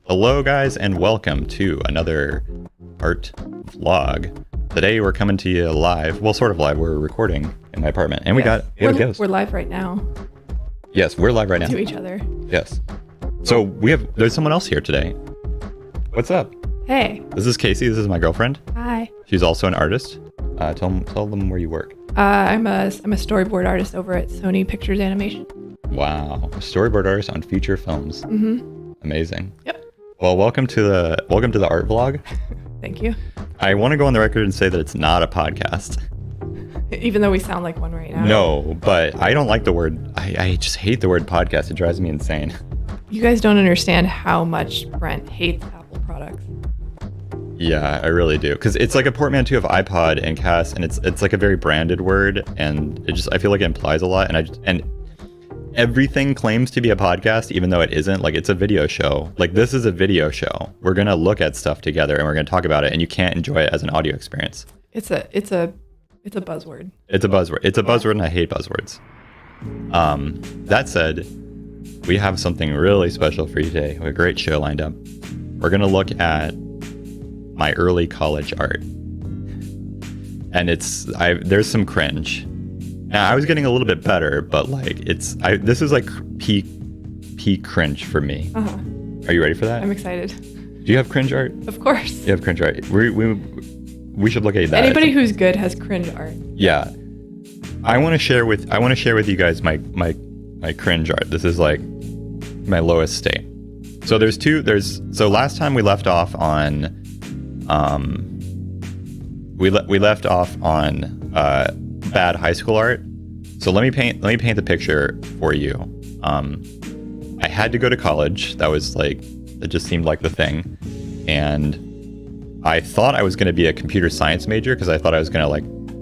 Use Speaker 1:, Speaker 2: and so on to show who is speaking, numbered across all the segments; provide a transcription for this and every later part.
Speaker 1: Hello guys and welcome to another art vlog. Today we're coming to you live, well sort of live, we're recording in my apartment and we got a guest.
Speaker 2: We're live right now.
Speaker 1: Yes, we're live right now.
Speaker 2: To each other.
Speaker 1: Yes. So there's someone else here today. What's up?
Speaker 2: Hey.
Speaker 1: This is Casey, this is my girlfriend.
Speaker 2: Hi.
Speaker 1: She's also an artist. Tell them where you work.
Speaker 2: I'm a storyboard artist over at Sony Pictures Animation.
Speaker 1: Wow, storyboard artist on feature films.
Speaker 2: Mm-hmm.
Speaker 1: Amazing.
Speaker 2: Yep.
Speaker 1: Well, welcome to the art vlog.
Speaker 2: Thank you.
Speaker 1: I want to go on the record and say that it's not a podcast.
Speaker 2: Even though we sound like one right now.
Speaker 1: No, but I don't like the word. I just hate the word podcast. It drives me insane.
Speaker 2: You guys don't understand how much Brent hates Apple products.
Speaker 1: Yeah, I really do. Because it's like a portmanteau of iPod and cast, and it's like a very branded word, and I feel like it implies a lot, and everything claims to be a podcast, even though it isn't. Like, it's a video show. Like, this is a video show. We're gonna look at stuff together and we're gonna talk about it, and you can't enjoy it as an audio experience.
Speaker 2: It's a buzzword.
Speaker 1: It's a buzzword. It's a buzzword, and I hate buzzwords. That said, we have something really special for you today. We have a great show lined up. We're gonna look at my early college art, and there's some cringe. Now, I was getting a little bit better, but like this is like peak cringe for me.
Speaker 2: Uh-huh.
Speaker 1: Are you ready for that?
Speaker 2: I'm excited.
Speaker 1: Do you have cringe art?
Speaker 2: Of course.
Speaker 1: You have cringe art. We should look at that.
Speaker 2: Anybody who's good has cringe art.
Speaker 1: Yeah. I want to share with you guys my cringe art. This is like my lowest state. So so last time we left off on we left off on bad high school art. So let me paint the picture for you. I had to go to college. It just seemed like the thing. And I thought I was going to be a computer science major because I thought I was going to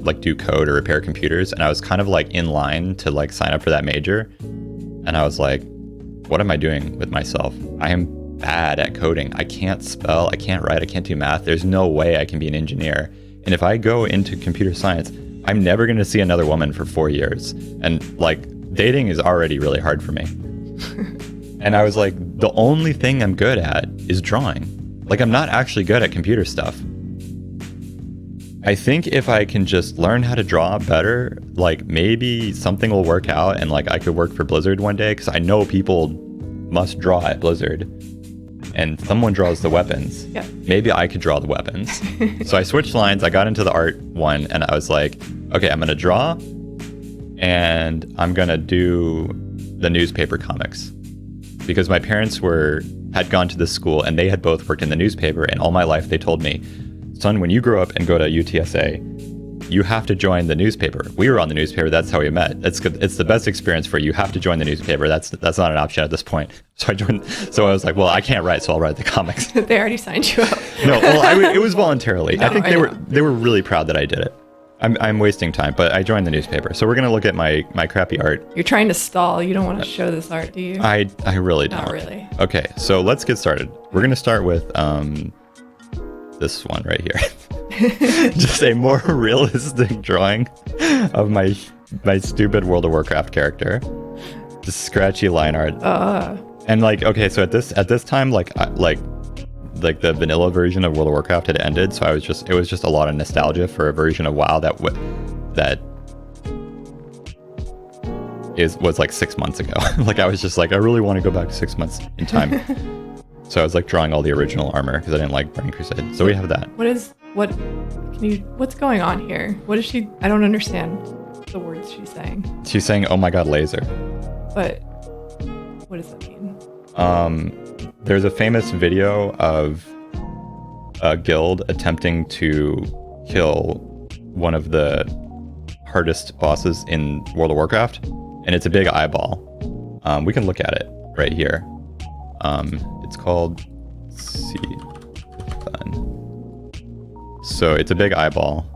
Speaker 1: like do code or repair computers, and I was kind of like in line to like sign up for that major. And I was like, what am I doing with myself? I am bad at coding. I can't spell, I can't write, I can't do math. There's no way I can be an engineer. And if I go into computer science, I'm never going to see another woman for 4 years. And like, dating is already really hard for me. And I was like, the only thing I'm good at is drawing. Like, I'm not actually good at computer stuff. I think if I can just learn how to draw better, like maybe something will work out, and like I could work for Blizzard one day, because I know people must draw at Blizzard. And someone draws the weapons.
Speaker 2: Yeah.
Speaker 1: Maybe I could draw the weapons. So I switched lines. I got into the art one, and I was like, okay, I'm going to draw, and I'm going to do the newspaper comics. Because my parents had gone to this school, and they had both worked in the newspaper, and all my life they told me, son, when you grow up and go to UTSA, you have to join the newspaper. We were on the newspaper. That's how we met. It's good. It's the best experience for you. You have to join the newspaper. That's not an option at this point. So I joined. So I was like, well, I can't write, so I'll write the comics.
Speaker 2: They already signed you up.
Speaker 1: No, well, it was voluntarily.
Speaker 2: No,
Speaker 1: I think they were really proud that I did it. I'm wasting time, but I joined the newspaper. So we're gonna look at my crappy art.
Speaker 2: You're trying to stall. You don't want to show this art, do you?
Speaker 1: I really don't.
Speaker 2: Not really.
Speaker 1: Okay, so let's get started. We're gonna start with this one right here. Just a more realistic drawing of my stupid World of Warcraft character. Just scratchy line art. And like, okay, so at this time, like the vanilla version of World of Warcraft had ended, so it was just a lot of nostalgia for a version of WoW that was like 6 months ago. Like, I was just like, I really want to go back 6 months in time. So I was like drawing all the original armor because I didn't like Burning Crusade. So we have that.
Speaker 2: What's going on here? What is she? I don't understand the words she's saying.
Speaker 1: She's saying, "Oh my God, laser."
Speaker 2: But what does that mean?
Speaker 1: There's a famous video of a guild attempting to kill one of the hardest bosses in World of Warcraft, and it's a big eyeball. We can look at it right here. It's called, so it's a big eyeball.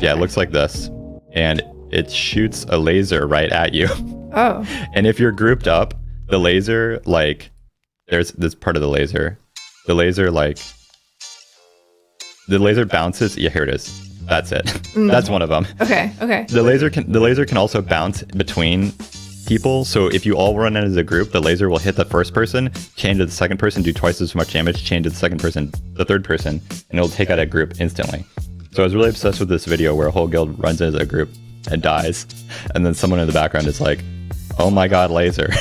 Speaker 1: Yeah, it looks like this, and it shoots a laser right at you.
Speaker 2: Oh.
Speaker 1: And if you're grouped up, the laser, like, there's this part of the laser. The laser bounces. Yeah, here it is. That's it. That's one of them.
Speaker 2: Okay.
Speaker 1: The laser can also bounce between people. So if you all run in as a group, the laser will hit the first person, chain to the second person, do twice as much damage, chain to the second person, the third person, and it'll take out a group instantly. So I was really obsessed with this video where a whole guild runs in as a group and dies, and then someone in the background is like, "Oh my god, laser."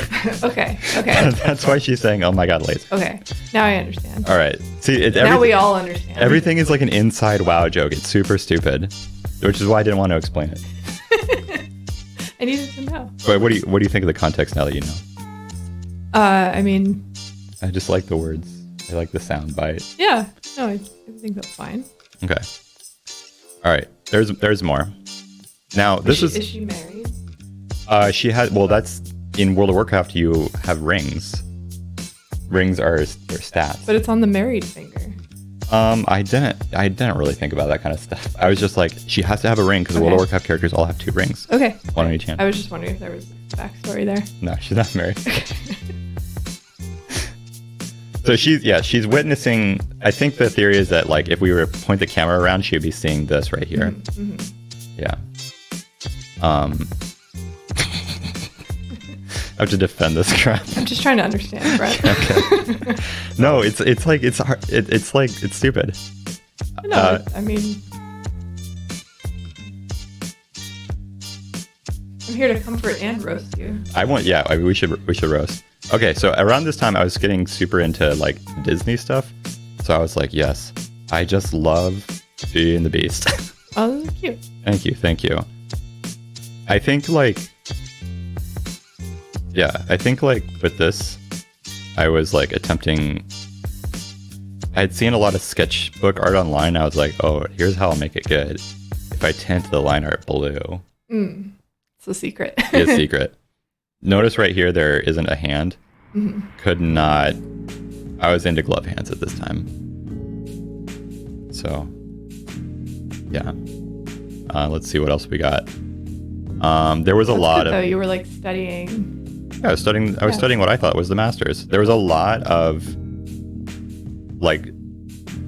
Speaker 2: Okay.
Speaker 1: That's why she's saying, "Oh my god, laser."
Speaker 2: Okay, now I understand.
Speaker 1: All right. See,
Speaker 2: now we all understand.
Speaker 1: Everything is like an inside WoW joke. It's super stupid, which is why I didn't want to explain it.
Speaker 2: I needed to know.
Speaker 1: But what do you think of the context now that you know?
Speaker 2: I mean,
Speaker 1: I just like the words. I like the sound bite.
Speaker 2: yeah. No, I think that's fine.
Speaker 1: Okay. All right. There's more. Now this
Speaker 2: is she married?
Speaker 1: She had. Well, that's in World of Warcraft. You have rings. Rings are stats.
Speaker 2: But it's on the married finger.
Speaker 1: I didn't really think about that kind of stuff. I was just like, she has to have a ring because World of Warcraft characters all have 2 rings.
Speaker 2: Okay.
Speaker 1: One on each hand.
Speaker 2: I was just wondering if there was a backstory there.
Speaker 1: No, she's not married. So she's witnessing. I think the theory is that like if we were to point the camera around, she'd be seeing this right here. Mm-hmm. Yeah. I have to defend this crap.
Speaker 2: I'm just trying to understand, Brett.
Speaker 1: Okay. No, it's like it's hard. It's like it's stupid.
Speaker 2: No, I mean, I'm here to comfort and roast you.
Speaker 1: We should roast. Okay, so around this time, I was getting super into like Disney stuff. So I was like, yes, I just love Beauty and the Beast.
Speaker 2: Oh, that's cute.
Speaker 1: Thank you. I think like with this, I was like attempting. I had seen a lot of sketchbook art online. I was like, oh, here's how I'll make it good. If I tint the line art blue.
Speaker 2: It's a secret.
Speaker 1: It's a secret. Notice right here, there isn't a hand.
Speaker 2: Mm-hmm.
Speaker 1: Could not. I was into glove hands at this time. So, yeah. Let's see what else we got. There was a lot of.
Speaker 2: So you were like studying.
Speaker 1: Yeah, I was studying what I thought was the masters. There was a lot of like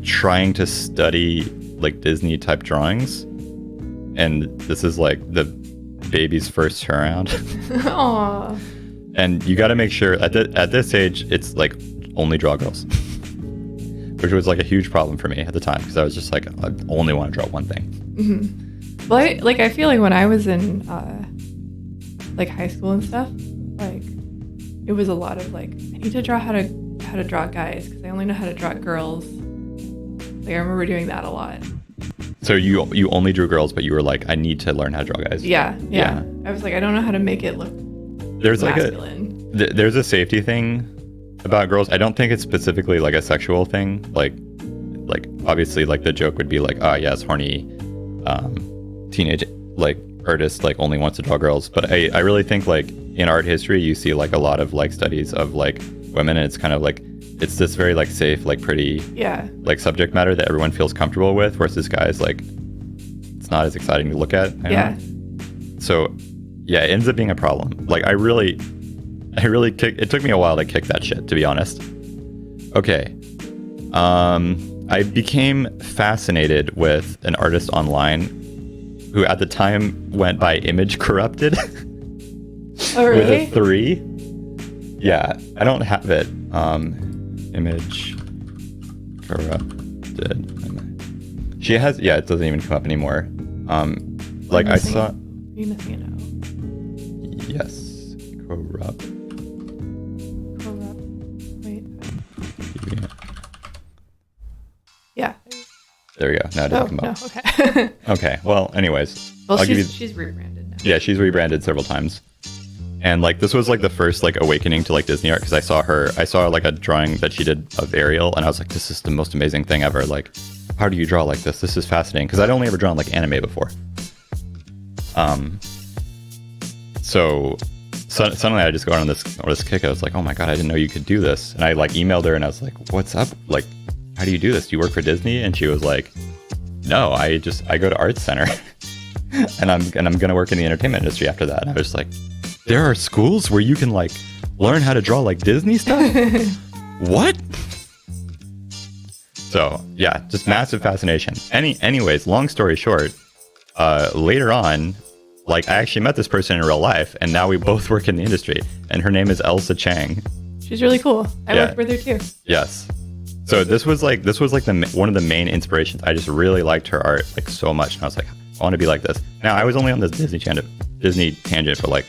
Speaker 1: trying to study like Disney type drawings, and this is like the baby's first turnaround.
Speaker 2: Aww.
Speaker 1: And you got to make sure at this age it's like only draw girls, which was like a huge problem for me at the time because I was just like I only want to draw one thing.
Speaker 2: Mm-hmm. Well, I feel like when I was in like high school and stuff, like it was a lot of like I need to draw how to draw guys because I only know how to draw girls. Like I remember doing that a lot.
Speaker 1: So you only drew girls, but you were like, I need to learn how to draw guys.
Speaker 2: Yeah. I was like, I don't know how to make it look
Speaker 1: there's
Speaker 2: masculine.
Speaker 1: There's a safety thing about girls. I don't think it's specifically like a sexual thing. Like obviously like the joke would be like, oh yes, horny teenage like artist like only wants to draw girls. But I really think like in art history you see like a lot of like studies of like women, and it's kind of like it's this very like safe, like pretty like subject matter that everyone feels comfortable with, versus guys like it's not as exciting to look at. So yeah, it ends up being a problem. Like I really it took me a while to kick that shit, to be honest. Okay. I became fascinated with an artist online who at the time went by Image Corrupted.
Speaker 2: Oh, really?
Speaker 1: With a 3. Yeah, I don't have it. Image Corrupted. She has, yeah, it doesn't even come up anymore. Like I saw.
Speaker 2: Are you missing it out?
Speaker 1: Yes, corrupt.
Speaker 2: Wait.
Speaker 1: Yeah. There we go. Now it doesn't come up.
Speaker 2: No, okay.
Speaker 1: Okay. Well, anyways.
Speaker 2: Well, she's rebranded now.
Speaker 1: Yeah, she's rebranded several times. And like this was like the first like awakening to like Disney art, because I saw like a drawing that she did of Ariel, and I was like, this is the most amazing thing ever. Like, how do you draw like this? This is fascinating, because I'd only ever drawn like anime before. So suddenly I just go on this kick. I was like, oh my god, I didn't know you could do this. And I like emailed her and I was like, what's up? Like, how do you do this? Do you work for Disney? And she was like, no, I go to Arts Center and I'm gonna work in the entertainment industry after that. And I was like, there are schools where you can like learn how to draw like Disney stuff? What? So yeah, just massive fascination. Anyways, long story short, later on, like I actually met this person in real life, and now we both work in the industry. And her name is Elsa Chang.
Speaker 2: She's really cool. I worked with her too.
Speaker 1: Yes. So this was like one of the main inspirations. I just really liked her art like so much, and I was like, I want to be like this. Now I was only on this Disney tangent for like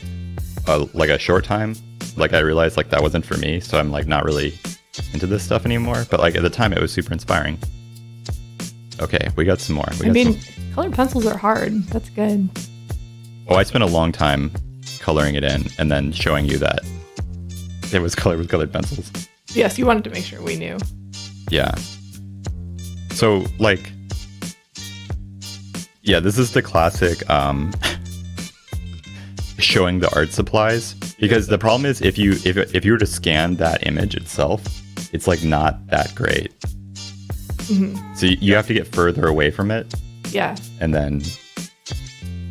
Speaker 1: a short time. Like I realized like that wasn't for me, so I'm like not really into this stuff anymore. But like at the time, it was super inspiring. Okay, we got some more.
Speaker 2: Colored pencils are hard. That's good.
Speaker 1: Oh, I spent a long time coloring it in and then showing you that it was colored with colored pencils.
Speaker 2: Yes, you wanted to make sure we knew.
Speaker 1: Yeah. So like, yeah, this is the classic showing the art supplies, because the problem is if you were to scan that image itself, it's like not that great. Mm-hmm. So you have to get further away from it.
Speaker 2: Yeah.
Speaker 1: And then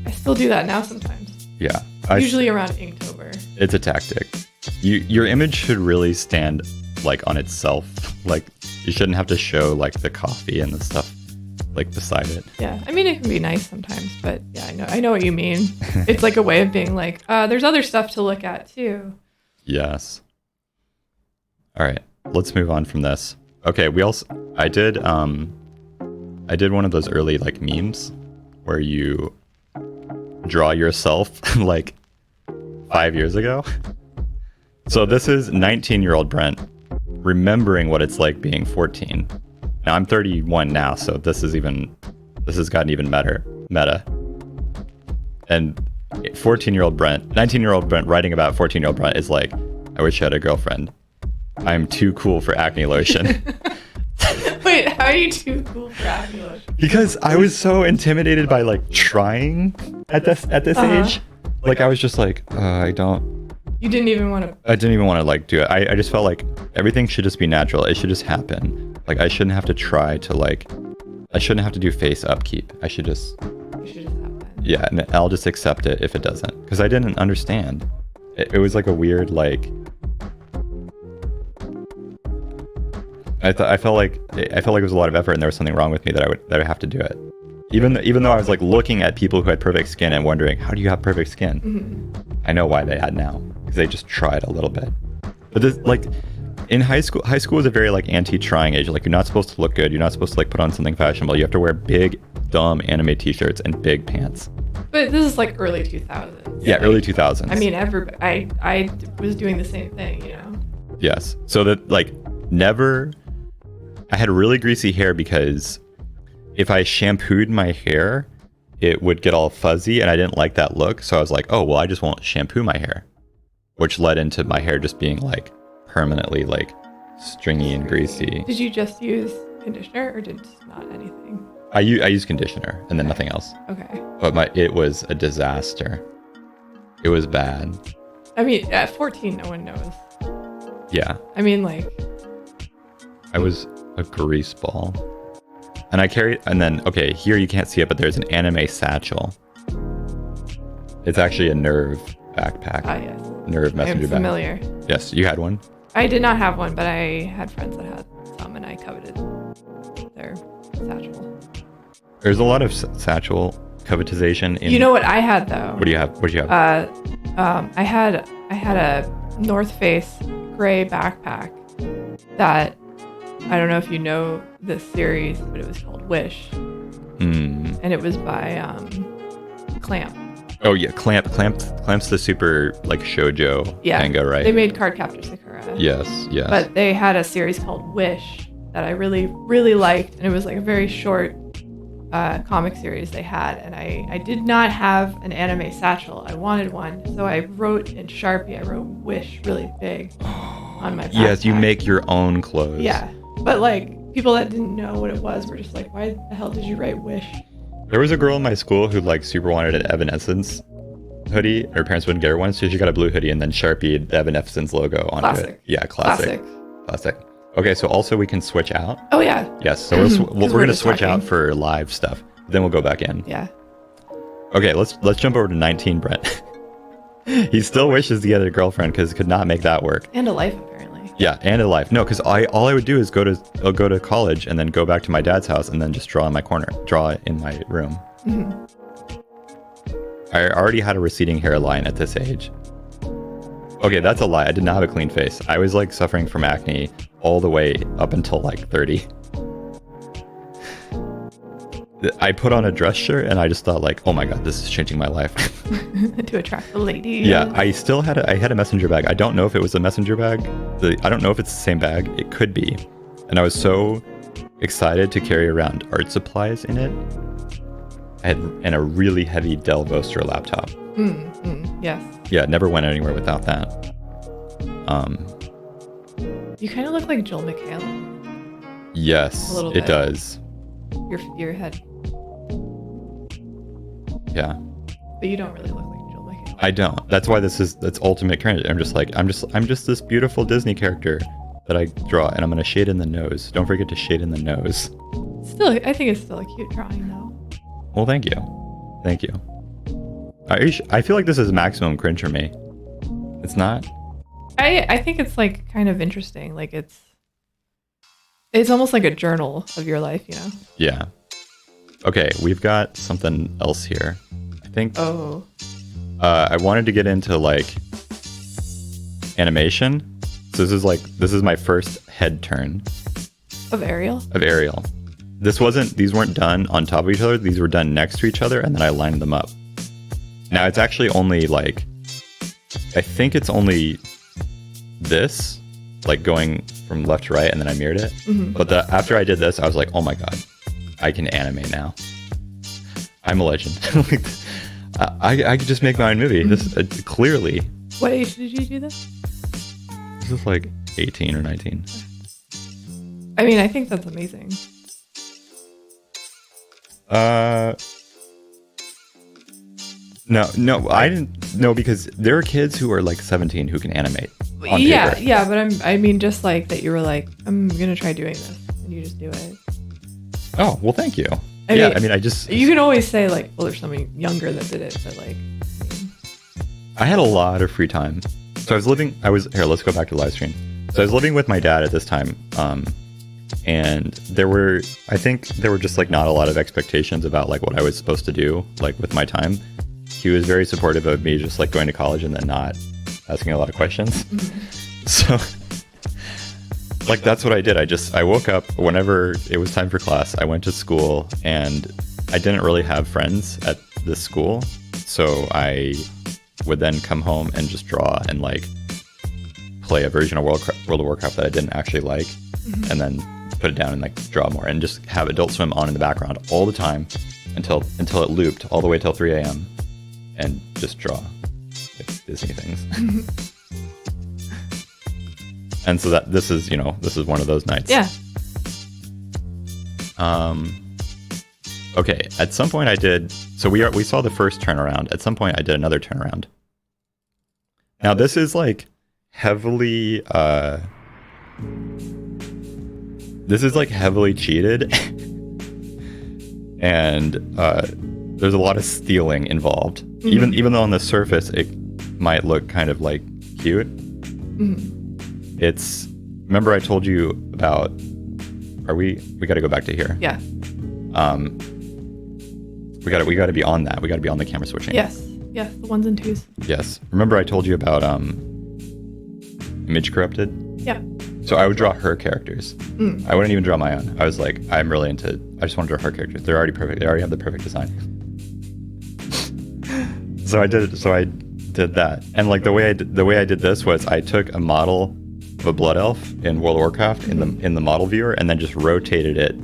Speaker 2: I still do that now sometimes.
Speaker 1: Yeah.
Speaker 2: Usually around Inktober.
Speaker 1: It's a tactic. Your image should really stand like on itself. Like you shouldn't have to show like the coffee and the stuff like beside it.
Speaker 2: Yeah. I mean, it can be nice sometimes, but yeah, I know what you mean. It's like a way of being like, there's other stuff to look at too. Yes.
Speaker 1: All right. Let's move on from this. Okay, I did one of those early like memes where you draw yourself like 5 years ago. So this is 19-year-old Brent remembering what it's like being 14. Now I'm 31 now, so this has gotten even better meta. And 19-year-old Brent writing about 14-year-old Brent is like, I wish I had a girlfriend. I'm too cool for acne lotion.
Speaker 2: Wait, how are you too cool for acne lotion?
Speaker 1: Because I was so intimidated by like trying at this age. Like I was just like,
Speaker 2: You didn't even want to.
Speaker 1: I didn't even want to like do it. I just felt like everything should just be natural. It should just happen. Like I shouldn't have to try to like. I shouldn't have to do face upkeep. It should just happen. Yeah, and I'll just accept it if it doesn't. Because I didn't understand. It was like a weird like. I felt like it was a lot of effort, and there was something wrong with me that I would have to do it. Even though I was like looking at people who had perfect skin and wondering, how do you have perfect skin? Mm-hmm. I know why they had now, because they just tried a little bit. But this, like in high school is a very like anti-trying age. Like you're not supposed to look good. You're not supposed to like put on something fashionable. You have to wear big, dumb anime t-shirts and big pants.
Speaker 2: But this is like early 2000s.
Speaker 1: Yeah, like, early 2000s.
Speaker 2: I mean, I was doing the same thing, you know?
Speaker 1: Yes. So that like I had really greasy hair because if I shampooed my hair, it would get all fuzzy and I didn't like that look. So I was like, oh, well, I just won't shampoo my hair, which led into my hair just being like permanently like stringy and greasy.
Speaker 2: Did you just use conditioner or did not anything?
Speaker 1: I used conditioner and then nothing else.
Speaker 2: Okay.
Speaker 1: But it was a disaster. It was bad.
Speaker 2: I mean, at 14, no one knows.
Speaker 1: Yeah.
Speaker 2: I mean, like.
Speaker 1: I was a grease ball. And I carried, and then, okay, here you can't see it, but there's an anime satchel. It's actually a Nerve backpack.
Speaker 2: Ah, yes.
Speaker 1: Nerve messenger bag.
Speaker 2: I'm familiar.
Speaker 1: Yes, you had one?
Speaker 2: I did not have one, but I had friends that had some, and I coveted their satchel.
Speaker 1: There's a lot of satchel covetization in...
Speaker 2: You know what I had, though?
Speaker 1: What do you have?
Speaker 2: I had a North Face gray backpack that... I don't know if you know this series, but it was called Wish. And it was by Clamp.
Speaker 1: Oh yeah, Clamp's the super like shoujo manga, right?
Speaker 2: They made Cardcaptor Sakura.
Speaker 1: Yes.
Speaker 2: But they had a series called Wish that I really, really liked, and it was like a very short comic series they had, and I did not have an anime satchel. I wanted one, so I wrote in Sharpie, I wrote Wish really big on my backpack.
Speaker 1: Yes, you make your own clothes.
Speaker 2: Yeah. But like people that didn't know what it was were just like, why the hell did you write Wish?
Speaker 1: There was a girl in my school who like super wanted an Evanescence hoodie. Her parents wouldn't get her one, so she got a blue hoodie and then Sharpied the Evanescence logo onto it. Yeah, classic. Okay, so also we can switch out.
Speaker 2: Oh yeah.
Speaker 1: Yes, so we're gonna switch out for live stuff. Then we'll go back in.
Speaker 2: Yeah.
Speaker 1: Okay, let's jump over to 19 Brent. He still wishes to get a girlfriend because could not make that work.
Speaker 2: And a life apparently.
Speaker 1: Yeah, and a life. No, because all I would do is go to college and then go back to my dad's house and then just draw in my room. Mm-hmm. I already had a receding hairline at this age. Okay, that's a lie. I did not have a clean face. I was like suffering from acne all the way up until like 30. I put on a dress shirt and I just thought like, oh my god, this is changing my life.
Speaker 2: To attract the lady.
Speaker 1: Yeah, I still had a messenger bag. I don't know if it was a messenger bag. I don't know if it's the same bag. It could be. And I was so excited to carry around art supplies in it. And a really heavy Dell Vostro laptop.
Speaker 2: Yes.
Speaker 1: Yeah, never went anywhere without that.
Speaker 2: You kind of look like Joel McHale.
Speaker 1: Yes,
Speaker 2: A little
Speaker 1: it
Speaker 2: bit.
Speaker 1: does.
Speaker 2: Your head,
Speaker 1: Yeah,
Speaker 2: but you don't really look like Joel McHale.
Speaker 1: I don't. That's why that's ultimate cringe. I'm just this beautiful Disney character that I draw, and I'm gonna shade in the nose. Don't forget to shade in the nose.
Speaker 2: Still, I think it's still a cute drawing though.
Speaker 1: Well, thank you. I feel like this is maximum cringe for me. It's not.
Speaker 2: I think it's like kind of interesting. Like it's almost like a journal of your life, you know?
Speaker 1: Yeah. Okay, we've got something else here. I think.
Speaker 2: Oh.
Speaker 1: I wanted to get into like animation. So this is my first head turn
Speaker 2: Of Ariel?
Speaker 1: of Ariel. These weren't done on top of each other. These were done next to each other, and then I lined them up. Now it's actually only like, I think it's only this, like going from left to right, and then I mirrored it. But after I did this, I was like, oh my god, I can animate now. I'm a legend. I could just make my own movie. This clearly.
Speaker 2: What age did you do this?
Speaker 1: This is like 18 or 19.
Speaker 2: I mean, I think that's amazing.
Speaker 1: No, I didn't. No, because there are kids who are like 17 who can animate. On paper.
Speaker 2: Yeah, but I mean, just like that, you were like, I'm gonna try doing this, and you just do it.
Speaker 1: Oh well, thank you.
Speaker 2: I mean,
Speaker 1: I just.
Speaker 2: You can always say like, well, there's somebody younger that did it, but like.
Speaker 1: I had a lot of free time, so here. Let's go back to the live stream. So I was living with my dad at this time, and I think there were just like not a lot of expectations about like what I was supposed to do like with my time. He was very supportive of me just like going to college and then not asking a lot of questions. So like that's what I did. I woke up whenever it was time for class. I went to school, and I didn't really have friends at this school, so I would then come home and just draw and like play a version of World of Warcraft that I didn't actually like, and then put it down and like draw more and just have Adult Swim on in the background all the time until it looped all the way till 3 a.m. and just draw like Disney things. And so this is one of those nights.
Speaker 2: Yeah.
Speaker 1: Okay. At some point I did. So we saw the first turnaround. At some point I did another turnaround. Now this is like heavily. This is like heavily cheated, and there's a lot of stealing involved. Even though on the surface it might look kind of like cute. It's, remember I told you about, we got to go back to here.
Speaker 2: Yeah.
Speaker 1: We got to be on that. We got to be on the camera switching.
Speaker 2: Yes, the ones and twos.
Speaker 1: Yes. Remember I told you about Image Corrupted?
Speaker 2: Yeah.
Speaker 1: So I would draw her characters. I wouldn't even draw my own. I was like, I just want to draw her characters. They're already perfect. They already have the perfect design. So I did that. And like the way I did this was I took a model of a blood elf in World of Warcraft in the model viewer, and then just rotated it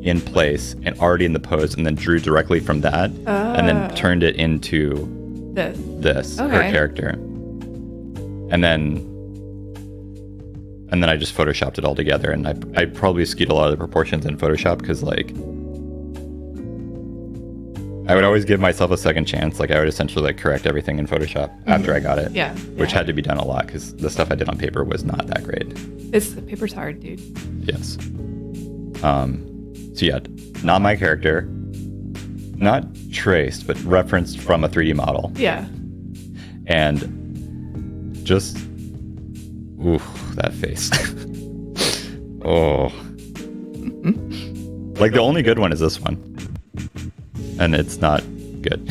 Speaker 1: in place and already in the pose, and then drew directly from that, and then turned it into this her character, and then I just photoshopped it all together. And I probably skewed a lot of the proportions in Photoshop because like I would always give myself a second chance. Like I would essentially like correct everything in Photoshop after I got it.
Speaker 2: Yeah.
Speaker 1: Which had to be done a lot because the stuff I did on paper was not that great.
Speaker 2: Paper's hard, dude.
Speaker 1: Yes. So yeah, not my character, not traced, but referenced from a 3D model.
Speaker 2: Yeah.
Speaker 1: And just, ooh, that face. Oh. Like the only good one is this one. And it's not good.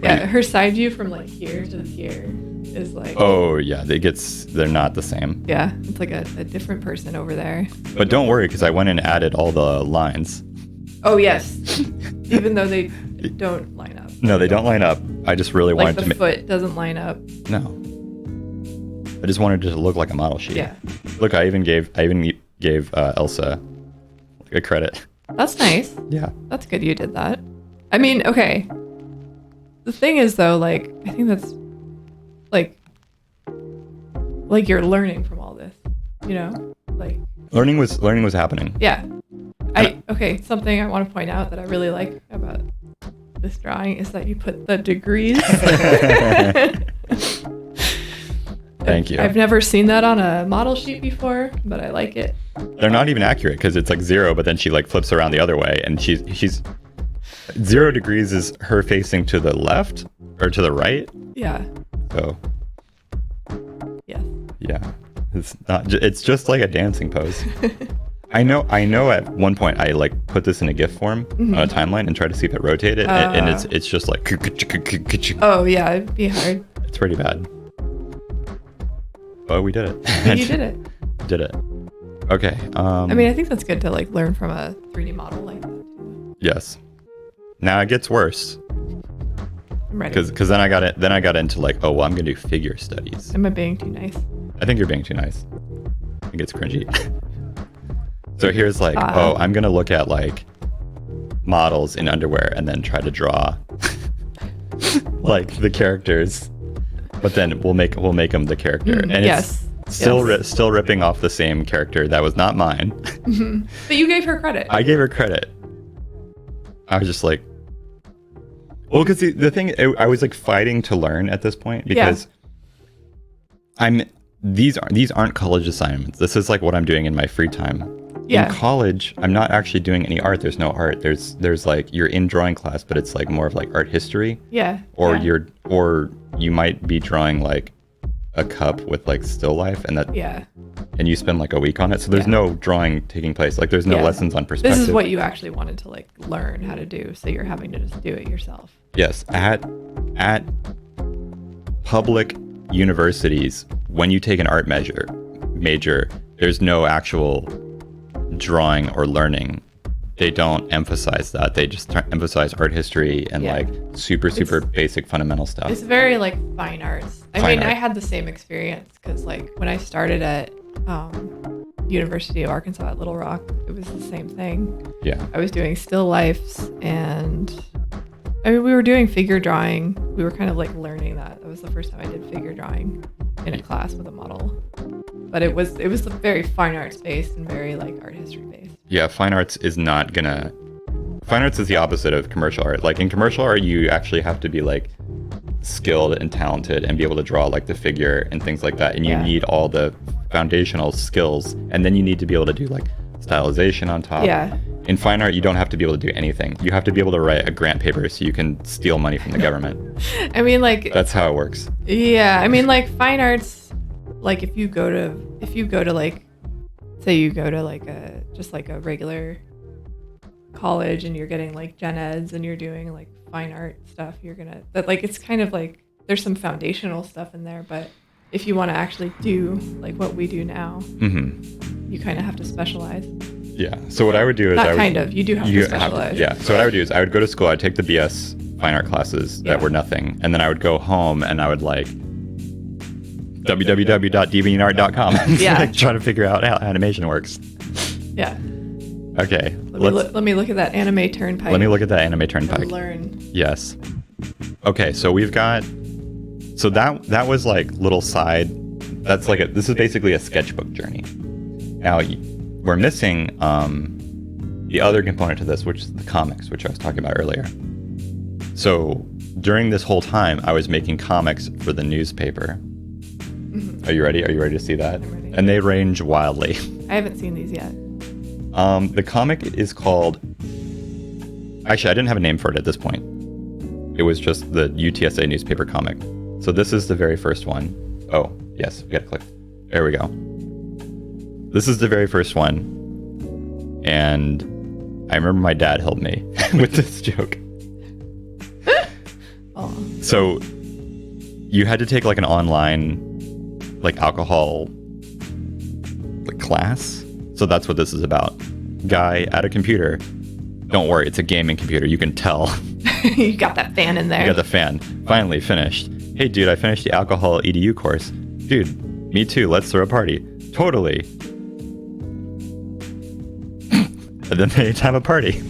Speaker 2: Yeah, her side view from like here to here is like.
Speaker 1: Oh yeah, they're not the same.
Speaker 2: Yeah, it's like a different person over there.
Speaker 1: But don't worry, because I went and added all the lines.
Speaker 2: Oh yes, even though they don't line up.
Speaker 1: No, they don't line up. I just really
Speaker 2: Like
Speaker 1: wanted to
Speaker 2: the foot doesn't line up.
Speaker 1: No. I just wanted it to look like a model sheet.
Speaker 2: Yeah.
Speaker 1: Look, I even gave Elsa a credit.
Speaker 2: That's nice.
Speaker 1: Yeah.
Speaker 2: That's good you did that. I mean, okay. The thing is though, like, I think that's like you're learning from all this, you know? Like
Speaker 1: Learning was happening.
Speaker 2: yeah. Something I want to point out that I really like about this drawing is that you put the degrees.
Speaker 1: Thank you.
Speaker 2: I've never seen that on a model sheet before, but I like it.
Speaker 1: They're not even accurate because it's like 0, but then she like flips around the other way, and she's 0 degrees is her facing to the left or to the right.
Speaker 2: Yeah.
Speaker 1: So
Speaker 2: Yes.
Speaker 1: yeah, it's not. It's just like a dancing pose. I know. At one point, I like put this in a GIF form on a timeline and tried to see if it rotated, and it's just like.
Speaker 2: Oh yeah, it'd be hard.
Speaker 1: It's pretty bad. But we did it.
Speaker 2: But you did it.
Speaker 1: Did it. Okay.
Speaker 2: I mean, I think that's good to like learn from a 3D model like that too.
Speaker 1: Yes. Now it gets worse.
Speaker 2: I'm ready.
Speaker 1: Because then I got into like, oh well, I'm gonna do figure studies.
Speaker 2: Am I being too nice?
Speaker 1: I think you're being too nice. I think it's cringy. So here's like, oh, I'm gonna look at like models in underwear and then try to draw like the characters, but then we'll make them the character, and
Speaker 2: yes.
Speaker 1: it's still ripping off the same character that was not mine.
Speaker 2: But you gave her credit.
Speaker 1: I gave her credit. I was just like, well, because the thing, I was like fighting to learn at this point because these aren't college assignments. This is like what I'm doing in my free time.
Speaker 2: Yeah.
Speaker 1: In college, I'm not actually doing any art. There's no art. There's like, you're in drawing class, but it's like more of like art history.
Speaker 2: Yeah.
Speaker 1: Or
Speaker 2: yeah.
Speaker 1: You might be drawing like a cup with like still life, and that and you spend like a week on it. So there's no drawing taking place. Like there's no lessons on perspective.
Speaker 2: This is what you actually wanted to like learn how to do, so you're having to just do it yourself.
Speaker 1: Yes, at public universities, when you take an art major, there's no actual drawing or learning. They don't emphasize that. They just emphasize art history and like super basic fundamental stuff.
Speaker 2: It's very like fine arts. I had the same experience because like when I started at University of Arkansas at Little Rock, it was the same thing.
Speaker 1: Yeah.
Speaker 2: I was doing still lifes, and I mean we were doing figure drawing. We were kind of like learning that. That was the first time I did figure drawing in a class with a model. But it was very fine arts based and very like art history based. Yeah,
Speaker 1: fine arts is the opposite of commercial art. Like in commercial art, you actually have to be like skilled and talented and be able to draw like the figure and things like that. And you need all the foundational skills, and then you need to be able to do like stylization on top.
Speaker 2: Yeah.
Speaker 1: In fine art, you don't have to be able to do anything. You have to be able to write a grant paper so you can steal money from the government.
Speaker 2: I mean, like
Speaker 1: that's how it works.
Speaker 2: Yeah, I mean, like fine arts. Like if you go to like, say you go to like a regular college and you're getting like gen eds and you're doing like fine art stuff, it's kind of like there's some foundational stuff in there, but if you want to actually do like what we do now, you kind of have to specialize.
Speaker 1: Yeah. So what I would do is
Speaker 2: you do have to specialize.
Speaker 1: So what I would do is I would go to school, I'd take the BS fine art classes that were nothing, and then I would go home and I would like www.deviantart.com like try to figure out how animation works.
Speaker 2: Yeah.
Speaker 1: Okay.
Speaker 2: Let me look at that anime turnpike.
Speaker 1: Let me look at that anime turnpike.
Speaker 2: Learn.
Speaker 1: Yes. Okay, so we've got that was like little side. That's like this is basically a sketchbook journey. Now we're missing the other component to this, which is the comics, which I was talking about earlier. So during this whole time, I was making comics for the newspaper. Are you ready? Are you ready to see that?
Speaker 2: I'm ready.
Speaker 1: And they range wildly.
Speaker 2: I haven't seen these yet.
Speaker 1: The comic is called... Actually, I didn't have a name for it at this point. It was just the UTSA newspaper comic. So this is the very first one. Oh, yes, we gotta click. There we go. This is the very first one. And I remember my dad helped me with this joke.
Speaker 2: Oh.
Speaker 1: So you had to take like an online like alcohol like class. So that's what this is about. Guy at a computer. Don't worry, it's a gaming computer. You can tell.
Speaker 2: You got that fan in there.
Speaker 1: You got the fan. Finally finished. Hey, dude, I finished the alcohol EDU course. Dude, me too. Let's throw a party. Totally. And then they have a party.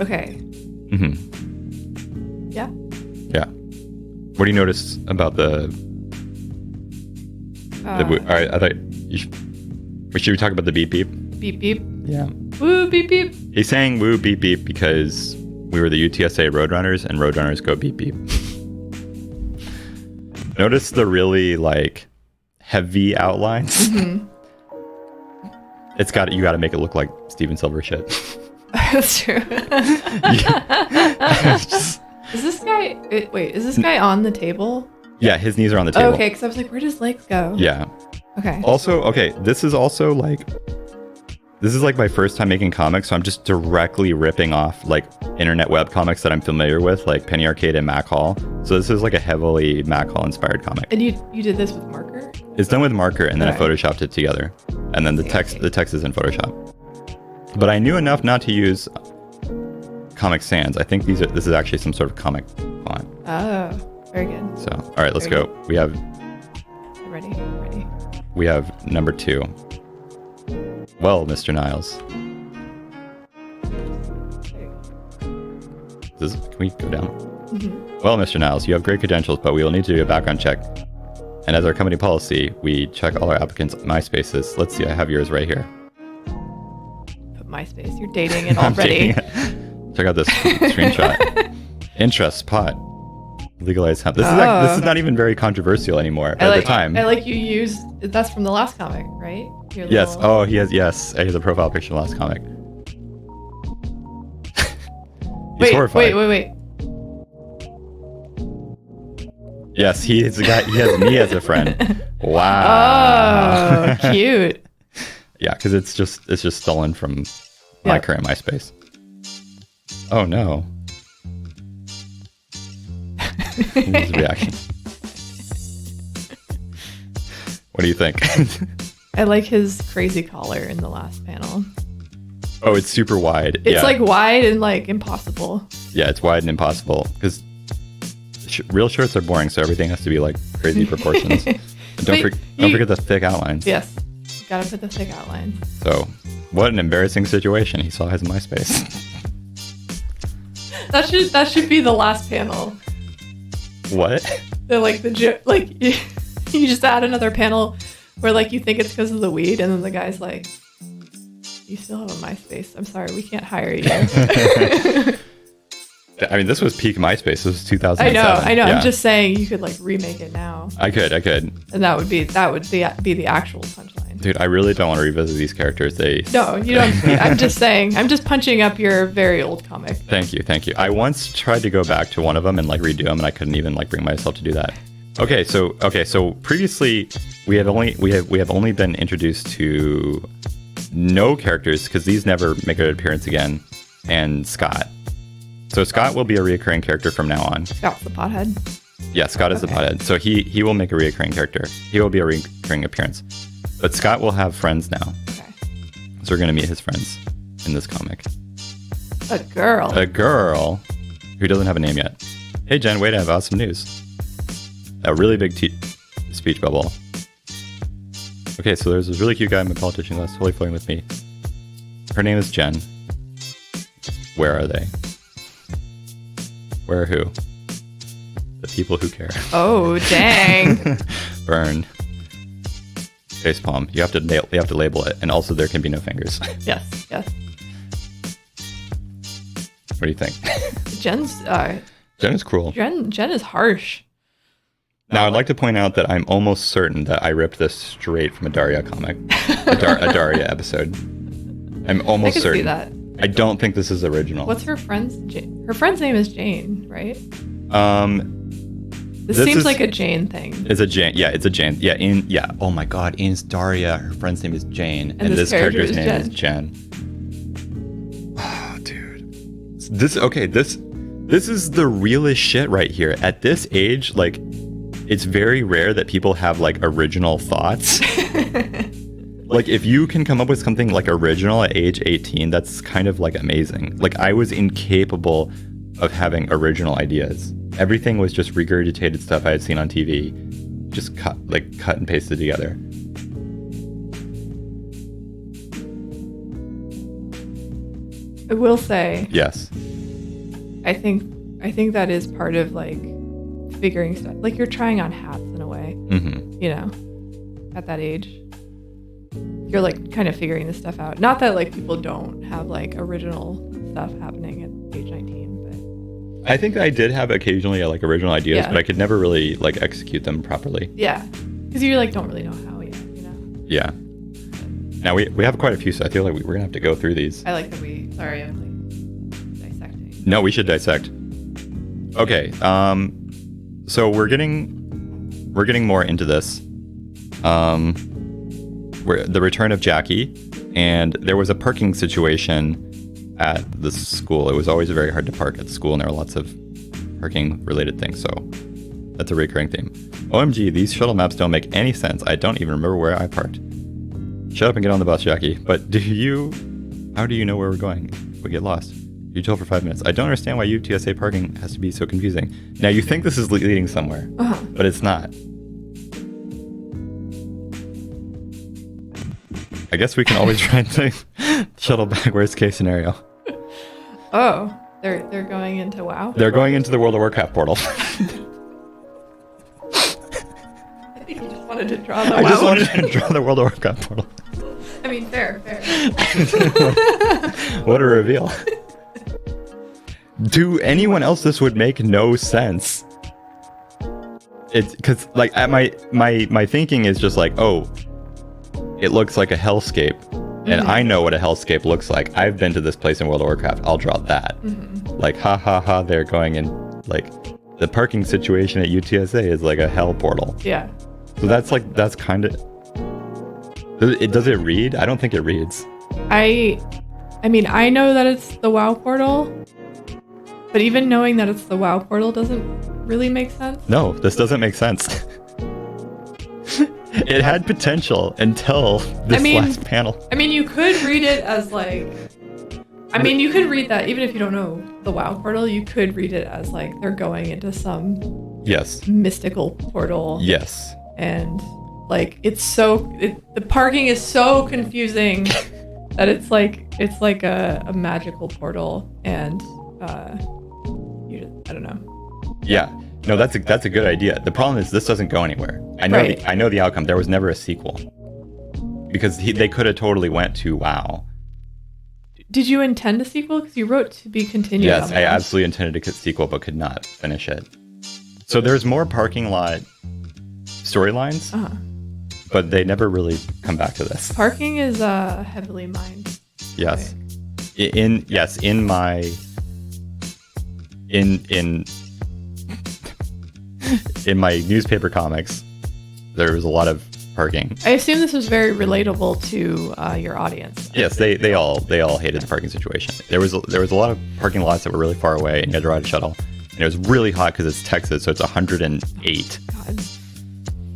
Speaker 2: Okay.
Speaker 1: Mm-hmm.
Speaker 2: Yeah.
Speaker 1: Yeah. What do you notice about the all right, I thought should we talk about the beep beep?
Speaker 2: Beep beep.
Speaker 1: Yeah.
Speaker 2: Woo beep beep.
Speaker 1: He's saying woo beep beep because we were the UTSA Roadrunners and Roadrunners go beep beep. Notice the really like heavy outlines.
Speaker 2: Mm-hmm.
Speaker 1: You got to make it look like Steven Silver shit.
Speaker 2: That's true. Is this guy? Wait, is this guy on the table?
Speaker 1: Yeah, his knees are on the table.
Speaker 2: Oh, okay, because I was like, where does his legs go?
Speaker 1: Yeah.
Speaker 2: Okay.
Speaker 1: Also, okay, this is like my first time making comics, so I'm just directly ripping off like internet web comics that I'm familiar with, like Penny Arcade and Mac Hall. So this is like a heavily Mac Hall inspired comic.
Speaker 2: And you did this with marker?
Speaker 1: It's done with marker, and then
Speaker 2: Okay.
Speaker 1: I photoshopped it together, and then the text is in Photoshop. But I knew enough not to use Comic Sans. I think this is actually some sort of comic font.
Speaker 2: Oh, very good.
Speaker 1: So all right, let's
Speaker 2: Very
Speaker 1: go. We have
Speaker 2: Ready.
Speaker 1: We have number 2. Well, Mr. Niles. Can we go down?
Speaker 2: Mm-hmm.
Speaker 1: Well, Mr. Niles, you have great credentials, but we will need to do a background check. And as our company policy, we check all our applicants' MySpaces. Let's see, I have yours right here.
Speaker 2: Put MySpace. You're dating it
Speaker 1: I'm
Speaker 2: already.
Speaker 1: taking it. Check out this screenshot. Interest, pot. Legalized hemp. This is not even very controversial anymore at the time.
Speaker 2: I like you used, that's from the last comic, right? Your
Speaker 1: Yes.
Speaker 2: little-
Speaker 1: Oh, he has a profile picture in the last comic. He's horrified.
Speaker 2: Wait.
Speaker 1: Yes, he is a guy. He has me as a friend. Wow.
Speaker 2: Oh, cute.
Speaker 1: Yeah, because it's just stolen from my current MySpace. Oh no. His reaction. What do you think?
Speaker 2: I like his crazy collar in the last panel.
Speaker 1: Oh, it's super wide.
Speaker 2: It's like wide and like impossible.
Speaker 1: Yeah, it's wide and impossible because real shirts are boring, so everything has to be like crazy proportions. And don't forget the thick outlines.
Speaker 2: Yes, gotta put the thick outlines.
Speaker 1: So, what an embarrassing situation. He saw his MySpace.
Speaker 2: That should be the last panel.
Speaker 1: What?
Speaker 2: You just add another panel where like you think it's because of the weed, and then the guy's like, "You still have a MySpace. I'm sorry, we can't hire you."
Speaker 1: I mean, this was peak MySpace. This was 2007.
Speaker 2: I know.
Speaker 1: Yeah.
Speaker 2: I'm just saying you could like remake it now,
Speaker 1: I could.
Speaker 2: and that would be the actual punchline.
Speaker 1: Dude, I really don't want to revisit these characters.
Speaker 2: No, you don't. I'm just saying. I'm just punching up your very old comic.
Speaker 1: Thank you. I once tried to go back to one of them and like redo them, and I couldn't even like bring myself to do that. Okay, so previously we have only been introduced to no characters because these never make an appearance again, and Scott. So Scott will be a reoccurring character from now on.
Speaker 2: Scott's the pothead.
Speaker 1: Yeah, Scott is the pothead. So he will make a reoccurring character. He will be a recurring appearance. But Scott will have friends now.
Speaker 2: Okay.
Speaker 1: So we're going to meet his friends in this comic.
Speaker 2: A girl.
Speaker 1: A girl who doesn't have a name yet. Hey, Jen, wait, I have awesome news. A really big speech bubble. Okay, so there's this really cute guy, my politician, that's totally flirting with me. Her name is Jen. Where are they? Where are who? The people who care.
Speaker 2: Oh, dang.
Speaker 1: Burn. Facepalm. You have to label it, and also there can be no fingers.
Speaker 2: Yes.
Speaker 1: What do you think?
Speaker 2: Jen
Speaker 1: is cruel.
Speaker 2: Jen is harsh.
Speaker 1: Now, I'd like to point out that I'm almost certain that I ripped this straight from a Daria comic, a Daria episode. I'm almost
Speaker 2: I can
Speaker 1: certain.
Speaker 2: see that.
Speaker 1: I don't think this is original.
Speaker 2: What's her friend's? Her friend's name is Jane, right? This seems like a Jane thing.
Speaker 1: It's a Jane. Yeah, it's a Jane. Yeah, oh my God, in Daria, her friend's name is Jane, and this character's name is Jen. Oh, dude, This is the realest shit right here. At this age, like, it's very rare that people have like original thoughts. Like, if you can come up with something like original at age 18, that's kind of like amazing. Like, I was incapable of having original ideas. Everything was just regurgitated stuff I had seen on TV, just cut and pasted together.
Speaker 2: I will say,
Speaker 1: Yes.
Speaker 2: I think that is part of like figuring stuff. Like, you're trying on hats in a way,
Speaker 1: Mm-hmm.
Speaker 2: you know, at that age. You're like kind of figuring this stuff out. Not that like people don't have like original stuff happening at age 19,
Speaker 1: I think I did have occasionally like original ideas,
Speaker 2: Yeah.
Speaker 1: but I could never really like execute them properly.
Speaker 2: but yeah, because you like don't really know how yet, you know.
Speaker 1: Yeah. Now we have quite a few, so I feel like we're gonna have to go through these.
Speaker 2: I like that we. Sorry, I'm like dissecting.
Speaker 1: No, we should dissect. Okay. So we're getting more into this. The return of Jackie, and there was a parking situation at the school. It was always very hard to park at the school, and there were lots of parking related things. So that's a recurring theme. OMG, these shuttle maps don't make any sense. I don't even remember where I parked. Shut up and get on the bus, Jackie. But how do you know where we're going? We get lost. You told for 5 minutes. I don't understand why UTSA parking has to be so confusing. Now, you think this is leading somewhere, but it's not. I guess we can always try and shuttle back worst case scenario.
Speaker 2: Oh, they're going into WoW.
Speaker 1: They're going into the World of Warcraft portal.
Speaker 2: I think you just wanted to draw the
Speaker 1: I
Speaker 2: WoW.
Speaker 1: just wanted to draw the World of Warcraft portal.
Speaker 2: I mean, fair.
Speaker 1: What a reveal. To anyone else, this would make no sense. It's because, like, at my thinking is just like, oh, it looks like a hellscape, and I know what a hellscape looks like. I've been to this place in World of Warcraft. I'll draw that. Like, ha ha ha, they're going in. Like, the parking situation at UTSA is like a hell portal.
Speaker 2: Yeah.
Speaker 1: So that's kind of. Does it read? I don't think it reads.
Speaker 2: I mean, I know that it's the WoW portal, but even knowing that it's the WoW portal doesn't really make sense.
Speaker 1: No, this doesn't make sense. It had potential until this last panel.
Speaker 2: I mean, you could read it as like. I mean, you could read that even if you don't know the WoW portal. You could read it as like they're going into some
Speaker 1: Yes.
Speaker 2: mystical portal.
Speaker 1: Yes.
Speaker 2: And like the parking is so confusing that it's like a magical portal, and I don't know.
Speaker 1: Yeah. No, that's a good idea. The problem is this doesn't go anywhere. I know the outcome. There was never a sequel because they could have totally went to WoW.
Speaker 2: Did you intend a sequel? Because you wrote to be continued.
Speaker 1: Yes, I absolutely intended a sequel, but could not finish it. So there's more parking lot storylines, but they never really come back to this.
Speaker 2: Parking is heavily mined.
Speaker 1: Yes. In my newspaper comics, there was a lot of parking.
Speaker 2: I assume this was very relatable to your audience.
Speaker 1: Yes, they all hated the parking situation. There was a lot of parking lots that were really far away, and you had to ride a shuttle. And it was really hot because it's Texas, so it's 108.
Speaker 2: God.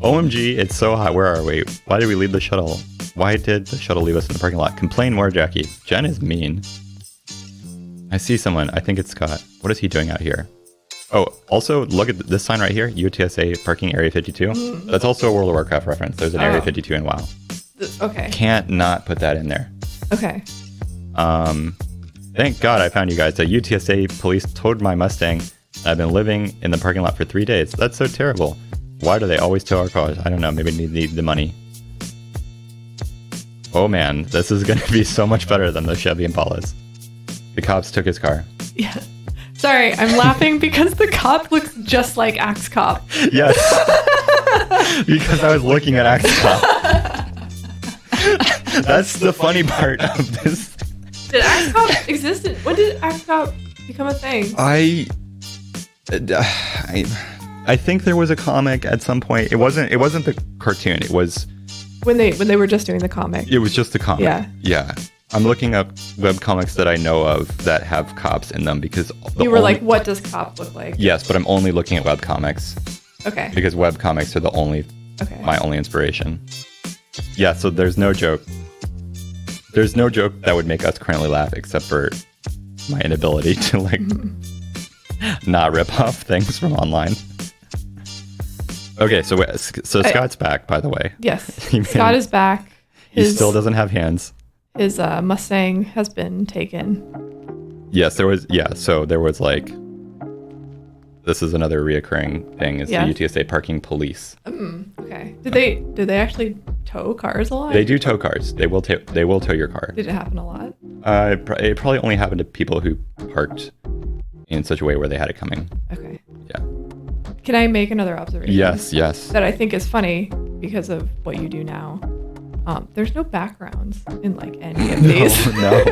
Speaker 1: OMG, it's so hot. Where are we? Why did we leave the shuttle? Why did the shuttle leave us in the parking lot? Complain more, Jackie. Jen is mean. I see someone. I think it's Scott. What is he doing out here? Oh, also, look at this sign right here. UTSA Parking Area 52. That's also a World of Warcraft reference. There's an Area 52 in WoW.
Speaker 2: Okay.
Speaker 1: Can't not put that in there.
Speaker 2: Okay.
Speaker 1: Thank God I found you guys. The UTSA police towed my Mustang. I've been living in the parking lot for 3 days. That's so terrible. Why do they always tow our cars? I don't know. Maybe they need the money. Oh man, this is going to be so much better than the Chevy Impalas. The cops took his car.
Speaker 2: Yeah. Sorry, I'm laughing because the cop looks just like Axe Cop.
Speaker 1: Yes. Because I was looking at Axe Cop. That's the funny part of this.
Speaker 2: Did Axe Cop exist? When did Axe Cop become a thing?
Speaker 1: I think there was a comic at some point. It wasn't the cartoon. It was
Speaker 2: when they were just doing the comic.
Speaker 1: It was just the comic.
Speaker 2: Yeah.
Speaker 1: Yeah. I'm looking up webcomics that I know of that have cops in them because
Speaker 2: You were like, what does cop look like?
Speaker 1: Yes, but I'm only looking at webcomics.
Speaker 2: Okay.
Speaker 1: Because webcomics are my only inspiration. Yeah, so there's no joke. There's no joke that would make us currently laugh except for my inability to like not rip off things from online. Okay, so Scott's back, by the way.
Speaker 2: Yes, Scott is back.
Speaker 1: He still doesn't have hands.
Speaker 2: His Mustang has been taken.
Speaker 1: Yes, there was. Yeah, so there was like. This is another reoccurring thing: is the UTSA parking police.
Speaker 2: Okay. Did they actually tow cars a lot?
Speaker 1: They do tow cars. They will tow your car.
Speaker 2: Did it happen a lot?
Speaker 1: It probably only happened to people who parked in such a way where they had it coming.
Speaker 2: Okay.
Speaker 1: Yeah.
Speaker 2: Can I make another observation?
Speaker 1: Yes.
Speaker 2: That I think is funny because of what you do now. There's no backgrounds in like any of these.
Speaker 1: No.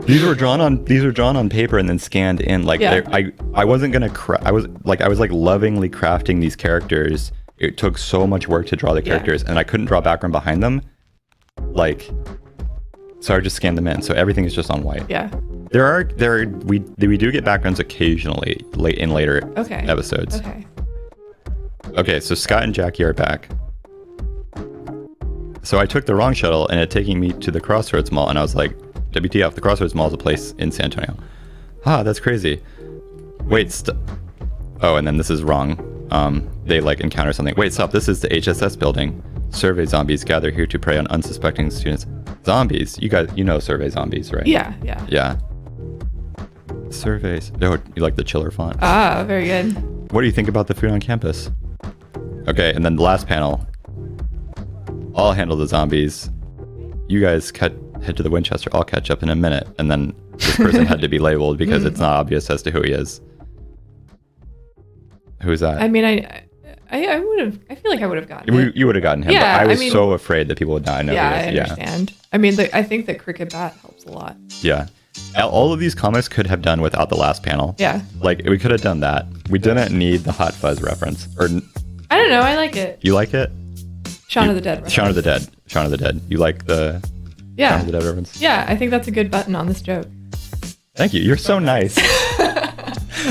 Speaker 1: These were drawn on paper and then scanned in. Like I wasn't gonna. I was like lovingly crafting these characters. It took so much work to draw the characters, and I couldn't draw background behind them. Like, so I just scanned them in. So everything is just on white.
Speaker 2: Yeah.
Speaker 1: We do get backgrounds occasionally in later episodes. Okay, so Scott and Jackie are back. So I took the wrong shuttle and it taking me to the Crossroads Mall, and I was like, WTF, the Crossroads Mall is a place in San Antonio. That's crazy. Wait, oh, and then this is wrong. They like encounter something. Wait, stop, this is the HSS building. Survey zombies gather here to prey on unsuspecting students. Zombies? You know survey zombies, right?
Speaker 2: Yeah.
Speaker 1: Surveys. Oh, you like the chiller font?
Speaker 2: Very good.
Speaker 1: What do you think about the food on campus? Okay, and then the last panel. I'll handle the zombies. You guys head to the Winchester. I'll catch up in a minute. And then this person had to be labeled because it's not obvious as to who he is. Who is that?
Speaker 2: I mean, I would have. I feel like I would have gotten it.
Speaker 1: You would have gotten him.
Speaker 2: Yeah,
Speaker 1: but I was so afraid that people would not know.
Speaker 2: Yeah, I understand. I mean, I think the cricket bat helps a lot.
Speaker 1: Yeah. All of these comics could have done without the last panel.
Speaker 2: Yeah.
Speaker 1: Like, we could have done that. We didn't need the Hot Fuzz reference. Or
Speaker 2: I don't know. I like it.
Speaker 1: You like it?
Speaker 2: Shaun of the Dead reference.
Speaker 1: Shaun of the Dead. You like the Shaun of the Dead reference?
Speaker 2: Yeah, I think that's a good button on this joke.
Speaker 1: Thank you. You're so nice.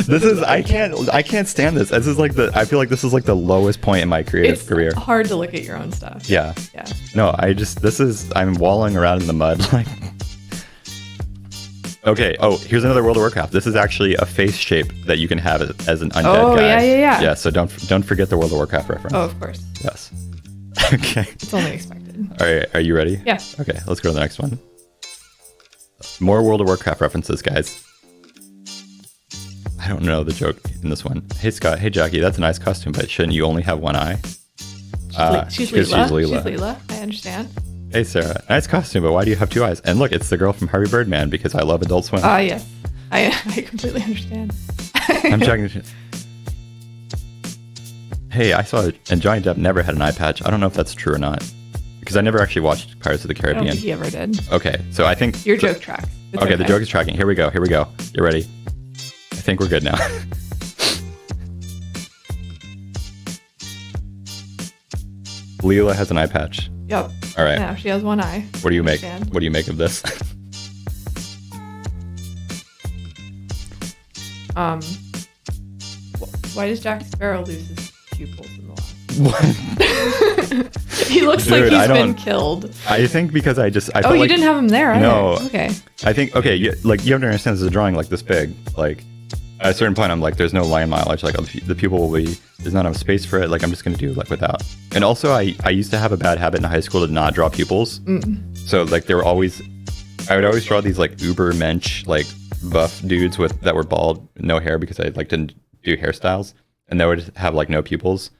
Speaker 1: This is I can't stand this. This is like I feel like this is like the lowest point in my creative career.
Speaker 2: It's hard to look at your own stuff.
Speaker 1: Yeah.
Speaker 2: Yeah.
Speaker 1: No, I'm walling around in the mud like. Okay. Oh, here's another World of Warcraft. This is actually a face shape that you can have as an undead guy.
Speaker 2: Oh, yeah.
Speaker 1: Yeah. So don't forget the World of Warcraft reference.
Speaker 2: Oh, of course.
Speaker 1: Yes. Okay.
Speaker 2: It's only expected.
Speaker 1: All right. Are you ready?
Speaker 2: Yeah.
Speaker 1: Okay. Let's go to the next one. More World of Warcraft references, guys. I don't know the joke in this one. Hey, Scott. Hey, Jackie. That's a nice costume, but shouldn't you only have one eye?
Speaker 2: She's Leela. I understand.
Speaker 1: Hey, Sarah. Nice costume, but why do you have two eyes? And look, it's the girl from Harvey Birdman because I love Adult Swim.
Speaker 2: Yes. I completely understand.
Speaker 1: I'm checking. Hey, I saw it, and Johnny Depp never had an eye patch. I don't know if that's true or not, because I never actually watched Pirates of the Caribbean.
Speaker 2: I don't think he ever did.
Speaker 1: Okay, so I think
Speaker 2: your joke tracks.
Speaker 1: Okay, the joke is tracking. Here we go. You ready? I think we're good now. Leela has an eye patch.
Speaker 2: Yep.
Speaker 1: All right.
Speaker 2: Now she has one eye.
Speaker 1: What do you make? What do you make of this?
Speaker 2: Why does Jack Sparrow lose his pupils in the last?
Speaker 1: What?
Speaker 2: He looks like he's been killed.
Speaker 1: I think because I felt
Speaker 2: you
Speaker 1: like,
Speaker 2: didn't have him there either.
Speaker 1: No.
Speaker 2: Okay.
Speaker 1: I think you have to understand this is a drawing like this big. Like at a certain point, I'm like, there's no line mileage. Like the pupil will be, there's not enough space for it. Like I'm just gonna do like without. And also, I used to have a bad habit in high school to not draw pupils. So like I would always draw these like uber mensch like buff dudes that were bald, no hair because I like didn't do hairstyles, and they would have like no pupils.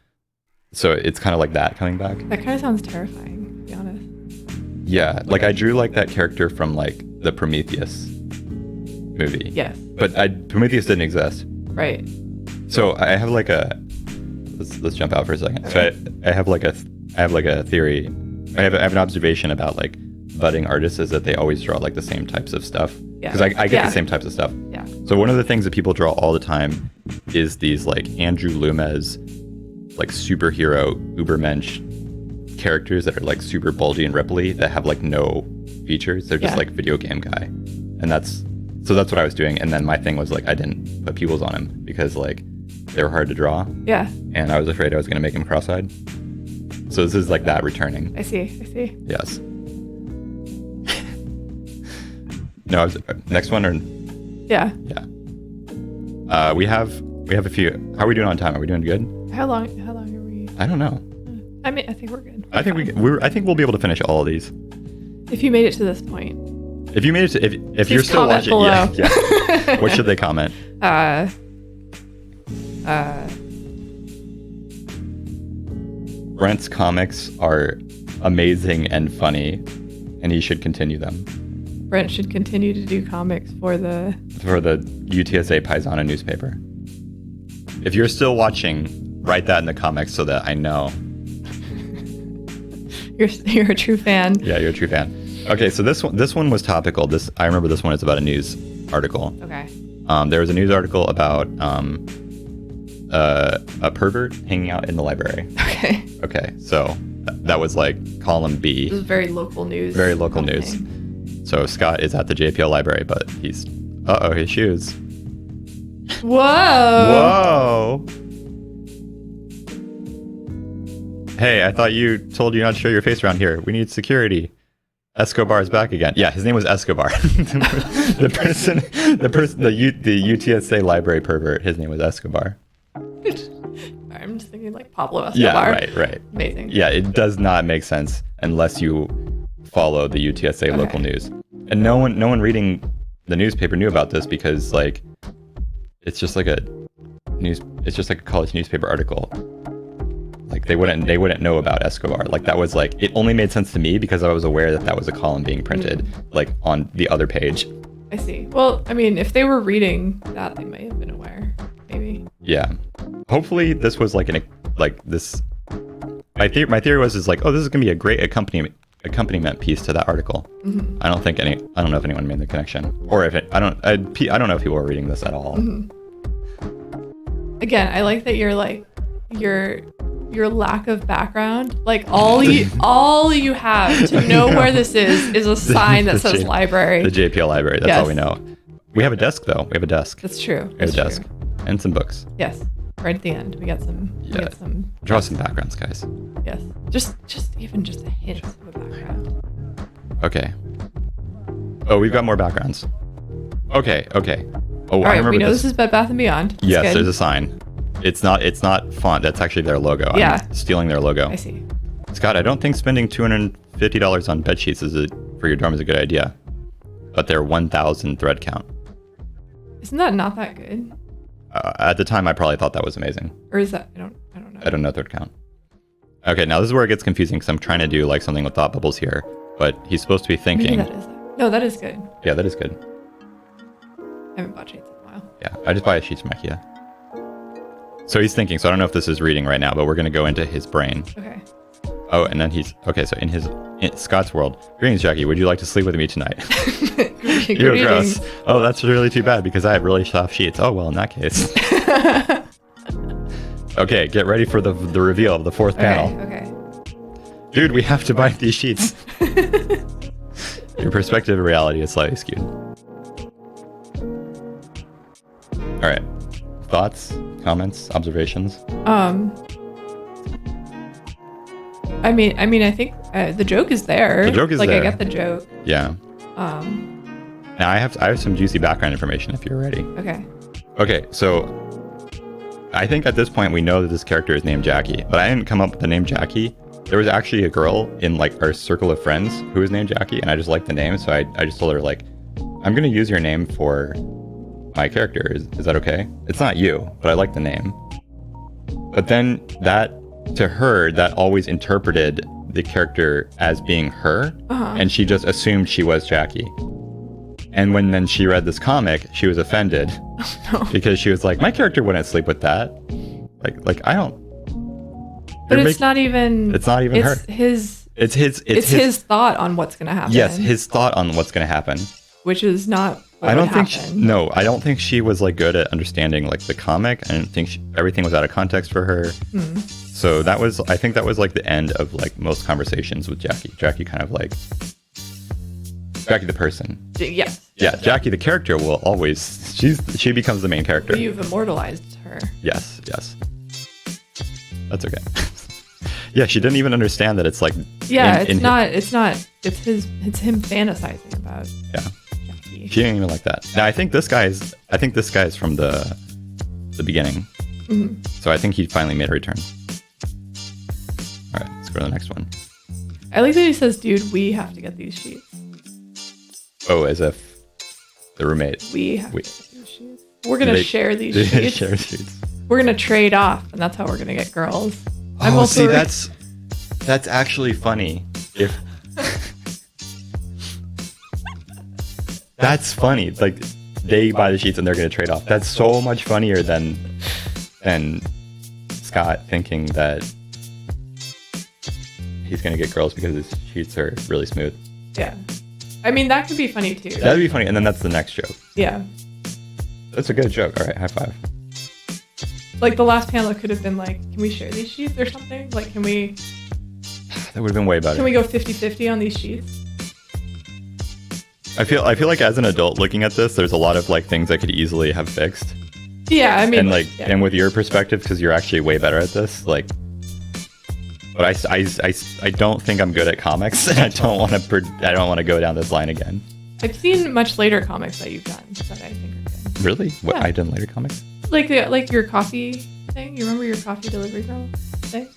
Speaker 1: So it's kind of like that coming back.
Speaker 2: That kind of sounds terrifying, to be honest.
Speaker 1: Yeah, like I drew like that character from like the Prometheus movie.
Speaker 2: Yeah.
Speaker 1: But Prometheus didn't exist.
Speaker 2: Right.
Speaker 1: So I have like let's jump out for a second. So I have like a theory. I have an observation about like budding artists is that they always draw like the same types of stuff.
Speaker 2: Yeah.
Speaker 1: Because I get the same types of stuff.
Speaker 2: Yeah.
Speaker 1: So one of the things that people draw all the time is these like Andrew Lumes like superhero ubermensch characters that are like super bulgy and ripply that have like no features. They're just
Speaker 2: Yeah.
Speaker 1: like video game guy. And that's what I was doing. And then my thing was like I didn't put pupils on him because like they were hard to draw.
Speaker 2: Yeah.
Speaker 1: And I was afraid I was going to make him cross-eyed. So this is like that returning.
Speaker 2: I see.
Speaker 1: Yes. No, next one or
Speaker 2: Yeah.
Speaker 1: yeah. We have a few. How are we doing on time? Are we doing good?
Speaker 2: How long are we?
Speaker 1: I don't know.
Speaker 2: I think we're good.
Speaker 1: I think I think we'll be able to finish all of these.
Speaker 2: If you made it to this point.
Speaker 1: If you made it to, if you're still
Speaker 2: comment
Speaker 1: watching,
Speaker 2: below.
Speaker 1: yeah. What should they comment? Brent's comics are amazing and funny, and he should continue them.
Speaker 2: Brent should continue to do comics for the
Speaker 1: UTSA Paisano newspaper. If you're still watching, write that in the comments so that I know.
Speaker 2: You're a true fan.
Speaker 1: Yeah, you're a true fan. Okay, so this one was topical. I remember this one is about a news article.
Speaker 2: Okay.
Speaker 1: There was a news article about a pervert hanging out in the library.
Speaker 2: Okay.
Speaker 1: Okay, so that was like column B.
Speaker 2: This is very local news.
Speaker 1: Very local news. So Scott is at the JPL library, but he's his shoes.
Speaker 2: Whoa.
Speaker 1: Whoa. Hey, I thought you told you not to show your face around here. We need security. Escobar is back again. Yeah, his name was Escobar. the UTSA library pervert, his name was Escobar.
Speaker 2: I'm just thinking like Pablo Escobar.
Speaker 1: Yeah, right.
Speaker 2: Amazing.
Speaker 1: Yeah, it does not make sense unless you follow the UTSA local news. And no one reading the newspaper knew about this because like it's just like a college newspaper article. Like they wouldn't know about Escobar. Like that was like, it only made sense to me because I was aware that was a column being printed like on the other page.
Speaker 2: I see. Well, I mean, if they were reading that, they may have been aware. Maybe.
Speaker 1: Yeah. Hopefully this was like this. My theory was like, oh, this is gonna be a great accompaniment piece to that article.
Speaker 2: Mm-hmm.
Speaker 1: I don't know if anyone made the connection, or if I don't know if people are reading this at all.
Speaker 2: Mm-hmm. Again, I like that you're like your lack of background, like all you have to know where this is a sign that says library.
Speaker 1: The JPL library. That's all we know. We have a desk though. We have a desk.
Speaker 2: That's true.
Speaker 1: We have a desk and some books.
Speaker 2: Yes. Right at the end, we got some.
Speaker 1: Yeah.
Speaker 2: We got some.
Speaker 1: Draw some backgrounds, guys.
Speaker 2: Yes. Just even just a hint of a background.
Speaker 1: Okay. Oh, we've got more backgrounds. Okay. Oh,
Speaker 2: all right. We know this is Bed Bath & Beyond. That's
Speaker 1: yes,
Speaker 2: good.
Speaker 1: there's a sign. It's not font. That's actually their logo.
Speaker 2: Yeah.
Speaker 1: I'm stealing their logo.
Speaker 2: I see.
Speaker 1: Scott, I don't think spending $250 on bed sheets for your dorm is a good idea. But they're 1,000 thread count.
Speaker 2: Isn't that not that good?
Speaker 1: At the time, I probably thought that was amazing.
Speaker 2: Or is that? I don't know.
Speaker 1: I don't know thread count. Okay, now this is where it gets confusing because I'm trying to do like something with thought bubbles here, but he's supposed to be thinking.
Speaker 2: Maybe that is good.
Speaker 1: Yeah, that is good.
Speaker 2: I haven't bought sheets in a while.
Speaker 1: Yeah, I just buy sheets from IKEA. So he's thinking. So I don't know if this is reading right now, but we're gonna go into his brain.
Speaker 2: Okay.
Speaker 1: Oh, and then so in Scott's world, greetings, Jackie. Would you like to sleep with me tonight? You're gross. Oh, that's really too bad because I have really soft sheets. Oh well, in that case. Okay, get ready for the reveal of the fourth panel.
Speaker 2: Okay.
Speaker 1: Dude, we have to buy these sheets. Your perspective of reality is slightly skewed. All right. Thoughts, comments, observations?
Speaker 2: I mean, I think the joke is there.
Speaker 1: The joke is
Speaker 2: there.
Speaker 1: there.
Speaker 2: I get the joke.
Speaker 1: Yeah. Now I have some juicy background information if you're ready.
Speaker 2: Okay.
Speaker 1: Okay, so I think at this point we know that this character is named Jackie, but I didn't come up with the name Jackie. There was actually a girl in like our circle of friends who was named Jackie, and I just liked the name, so I just told her like, I'm gonna use your name for my character. Is that okay? It's not you, but I like the name. But then to her, that always interpreted the character as being her, and she just assumed she was Jackie. And when then she read this comic, she was offended because she was like, my character wouldn't sleep with that. Like I don't.
Speaker 2: But it's not even her. It's his thought on what's gonna happen.
Speaker 1: Yes, his thought on what's gonna happen.
Speaker 2: Which is not.
Speaker 1: I don't think she was like good at understanding like the comic. I didn't think everything was out of context for her. So that was, I think that was like the end of like most conversations with Jackie. Jackie kind of like, Jackie the person.
Speaker 2: Yes.
Speaker 1: Yeah, Jackie the character will always, she becomes the main character.
Speaker 2: But you've immortalized her.
Speaker 1: Yes. That's okay. Yeah, she didn't even understand that it's like.
Speaker 2: Yeah, it's him fantasizing about.
Speaker 1: Yeah.
Speaker 2: Jackie.
Speaker 1: She didn't even like that. Now I think this guy's from the beginning.
Speaker 2: Mm-hmm.
Speaker 1: So I think he finally made a return. All right, let's go to the next one.
Speaker 2: I like that he says, "Dude, we have to get these sheets."
Speaker 1: Oh, as if the roommate.
Speaker 2: We have to get these sheets. We're gonna share these sheets.
Speaker 1: Share sheets.
Speaker 2: We're gonna trade off, and that's how we're gonna get girls.
Speaker 1: That's actually funny. If that's funny, like they buy the sheets and they're gonna trade off. That's so much funnier than Scott thinking that he's gonna get girls because his sheets are really smooth.
Speaker 2: Yeah, I mean that could be funny too.
Speaker 1: That'd be funny, and then that's the next joke.
Speaker 2: Yeah,
Speaker 1: that's a good joke. All right, high five.
Speaker 2: Like the last panel could have been like, can we share these sheets or something? Like, can we?
Speaker 1: That would have been way better.
Speaker 2: Can we go 50-50 on these sheets?
Speaker 1: I feel like as an adult looking at this, there's a lot of like things I could easily have fixed.
Speaker 2: Yeah, I mean,
Speaker 1: and like, and with your perspective, because you're actually way better at this, like. But I don't think I'm good at comics, and I don't want to go down this line again.
Speaker 2: I've seen much later comics that you've done that I think are good.
Speaker 1: Really? What
Speaker 2: Yeah.
Speaker 1: I done later comics?
Speaker 2: Like your coffee thing. You remember your coffee delivery girl thing?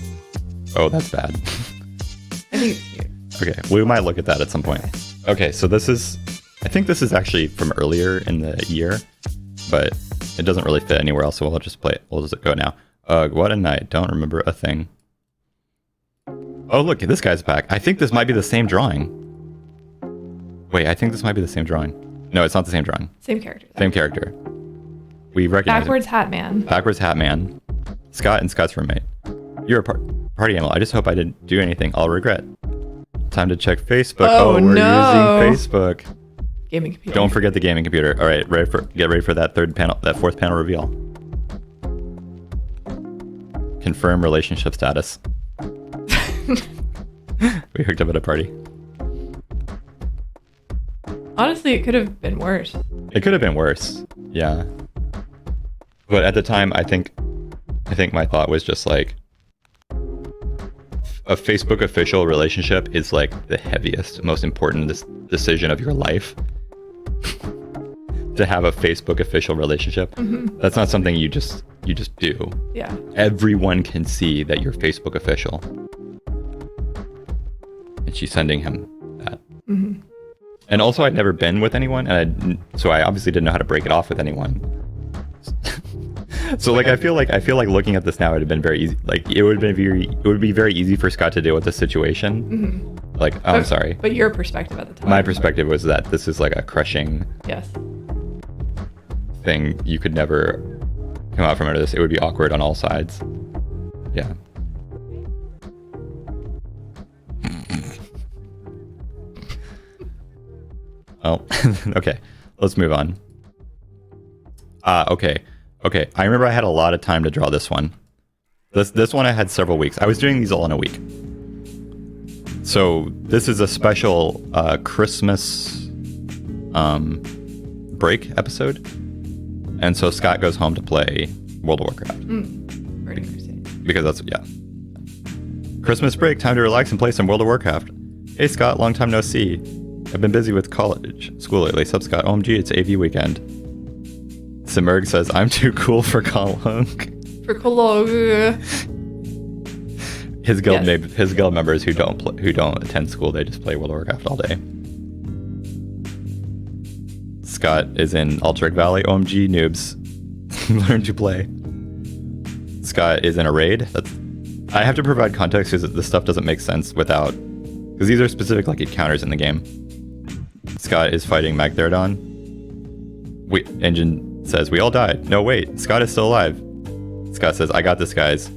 Speaker 1: Oh, that's bad.
Speaker 2: I think it's cute.
Speaker 1: Okay, we might look at that at some point. Okay, so I think this is actually from earlier in the year, but it doesn't really fit anywhere else, so we'll just play it. We'll just go now. What a night. Don't remember a thing. Oh, look, this guy's back. I think this might be the same drawing. Wait, I think this might be the same drawing. No, it's not the same drawing.
Speaker 2: Same character.
Speaker 1: Same character. We recognize
Speaker 2: Backwards
Speaker 1: him.
Speaker 2: Hat Man.
Speaker 1: Backwards Hat Man. Scott and Scott's roommate. You're a party animal. I just hope I didn't do anything I'll regret. Time to check Facebook.
Speaker 2: Oh,
Speaker 1: we're
Speaker 2: no.
Speaker 1: using Facebook.
Speaker 2: Gaming computer.
Speaker 1: Don't forget the gaming computer. All right, get ready for that fourth panel reveal. Confirm relationship status. We hooked up at a party.
Speaker 2: Honestly, it could have been worse.
Speaker 1: It could have been worse. Yeah. But at the time, I think my thought was just like, a Facebook official relationship is like the heaviest, most important decision of your life. To have a Facebook official relationship, that's not something you just do.
Speaker 2: Yeah.
Speaker 1: Everyone can see that you're Facebook official, and she's sending him that.
Speaker 2: Mm-hmm.
Speaker 1: And also, I'd never been with anyone, and so I obviously didn't know how to break it off with anyone. So like I feel like looking at this now, it would have been very easy. Like it would be very easy for Scott to deal with the situation.
Speaker 2: Mm-hmm.
Speaker 1: Like, oh, I'm sorry.
Speaker 2: But your perspective at the time.
Speaker 1: My perspective was that this is like a crushing
Speaker 2: Yes.
Speaker 1: thing. You could never come out from under this. It would be awkward on all sides. Yeah. Oh, okay. Let's move on. Okay. I remember I had a lot of time to draw this one. This one I had several weeks. I was doing these all in a week. So this is a special Christmas break episode. And so Scott goes home to play World of Warcraft.
Speaker 2: Burning Crusade.
Speaker 1: Because that's, yeah. Christmas break, time to relax and play some World of Warcraft. Hey Scott, long time no see. I've been busy with school lately. Sup Scott, OMG, it's AV weekend. Simurg says, I'm too cool for Kalung.
Speaker 2: For Kalung.
Speaker 1: His guild members who don't attend school, they just play World of Warcraft all day. Scott is in Altaric Valley. OMG, noobs. Learn to play. Scott is in a raid. I have to provide context because this stuff doesn't make sense without... Because these are specific like encounters in the game. Scott is fighting Magtheridon. Engine says, we all died. No, wait. Scott is still alive. Scott says, I got this, guys.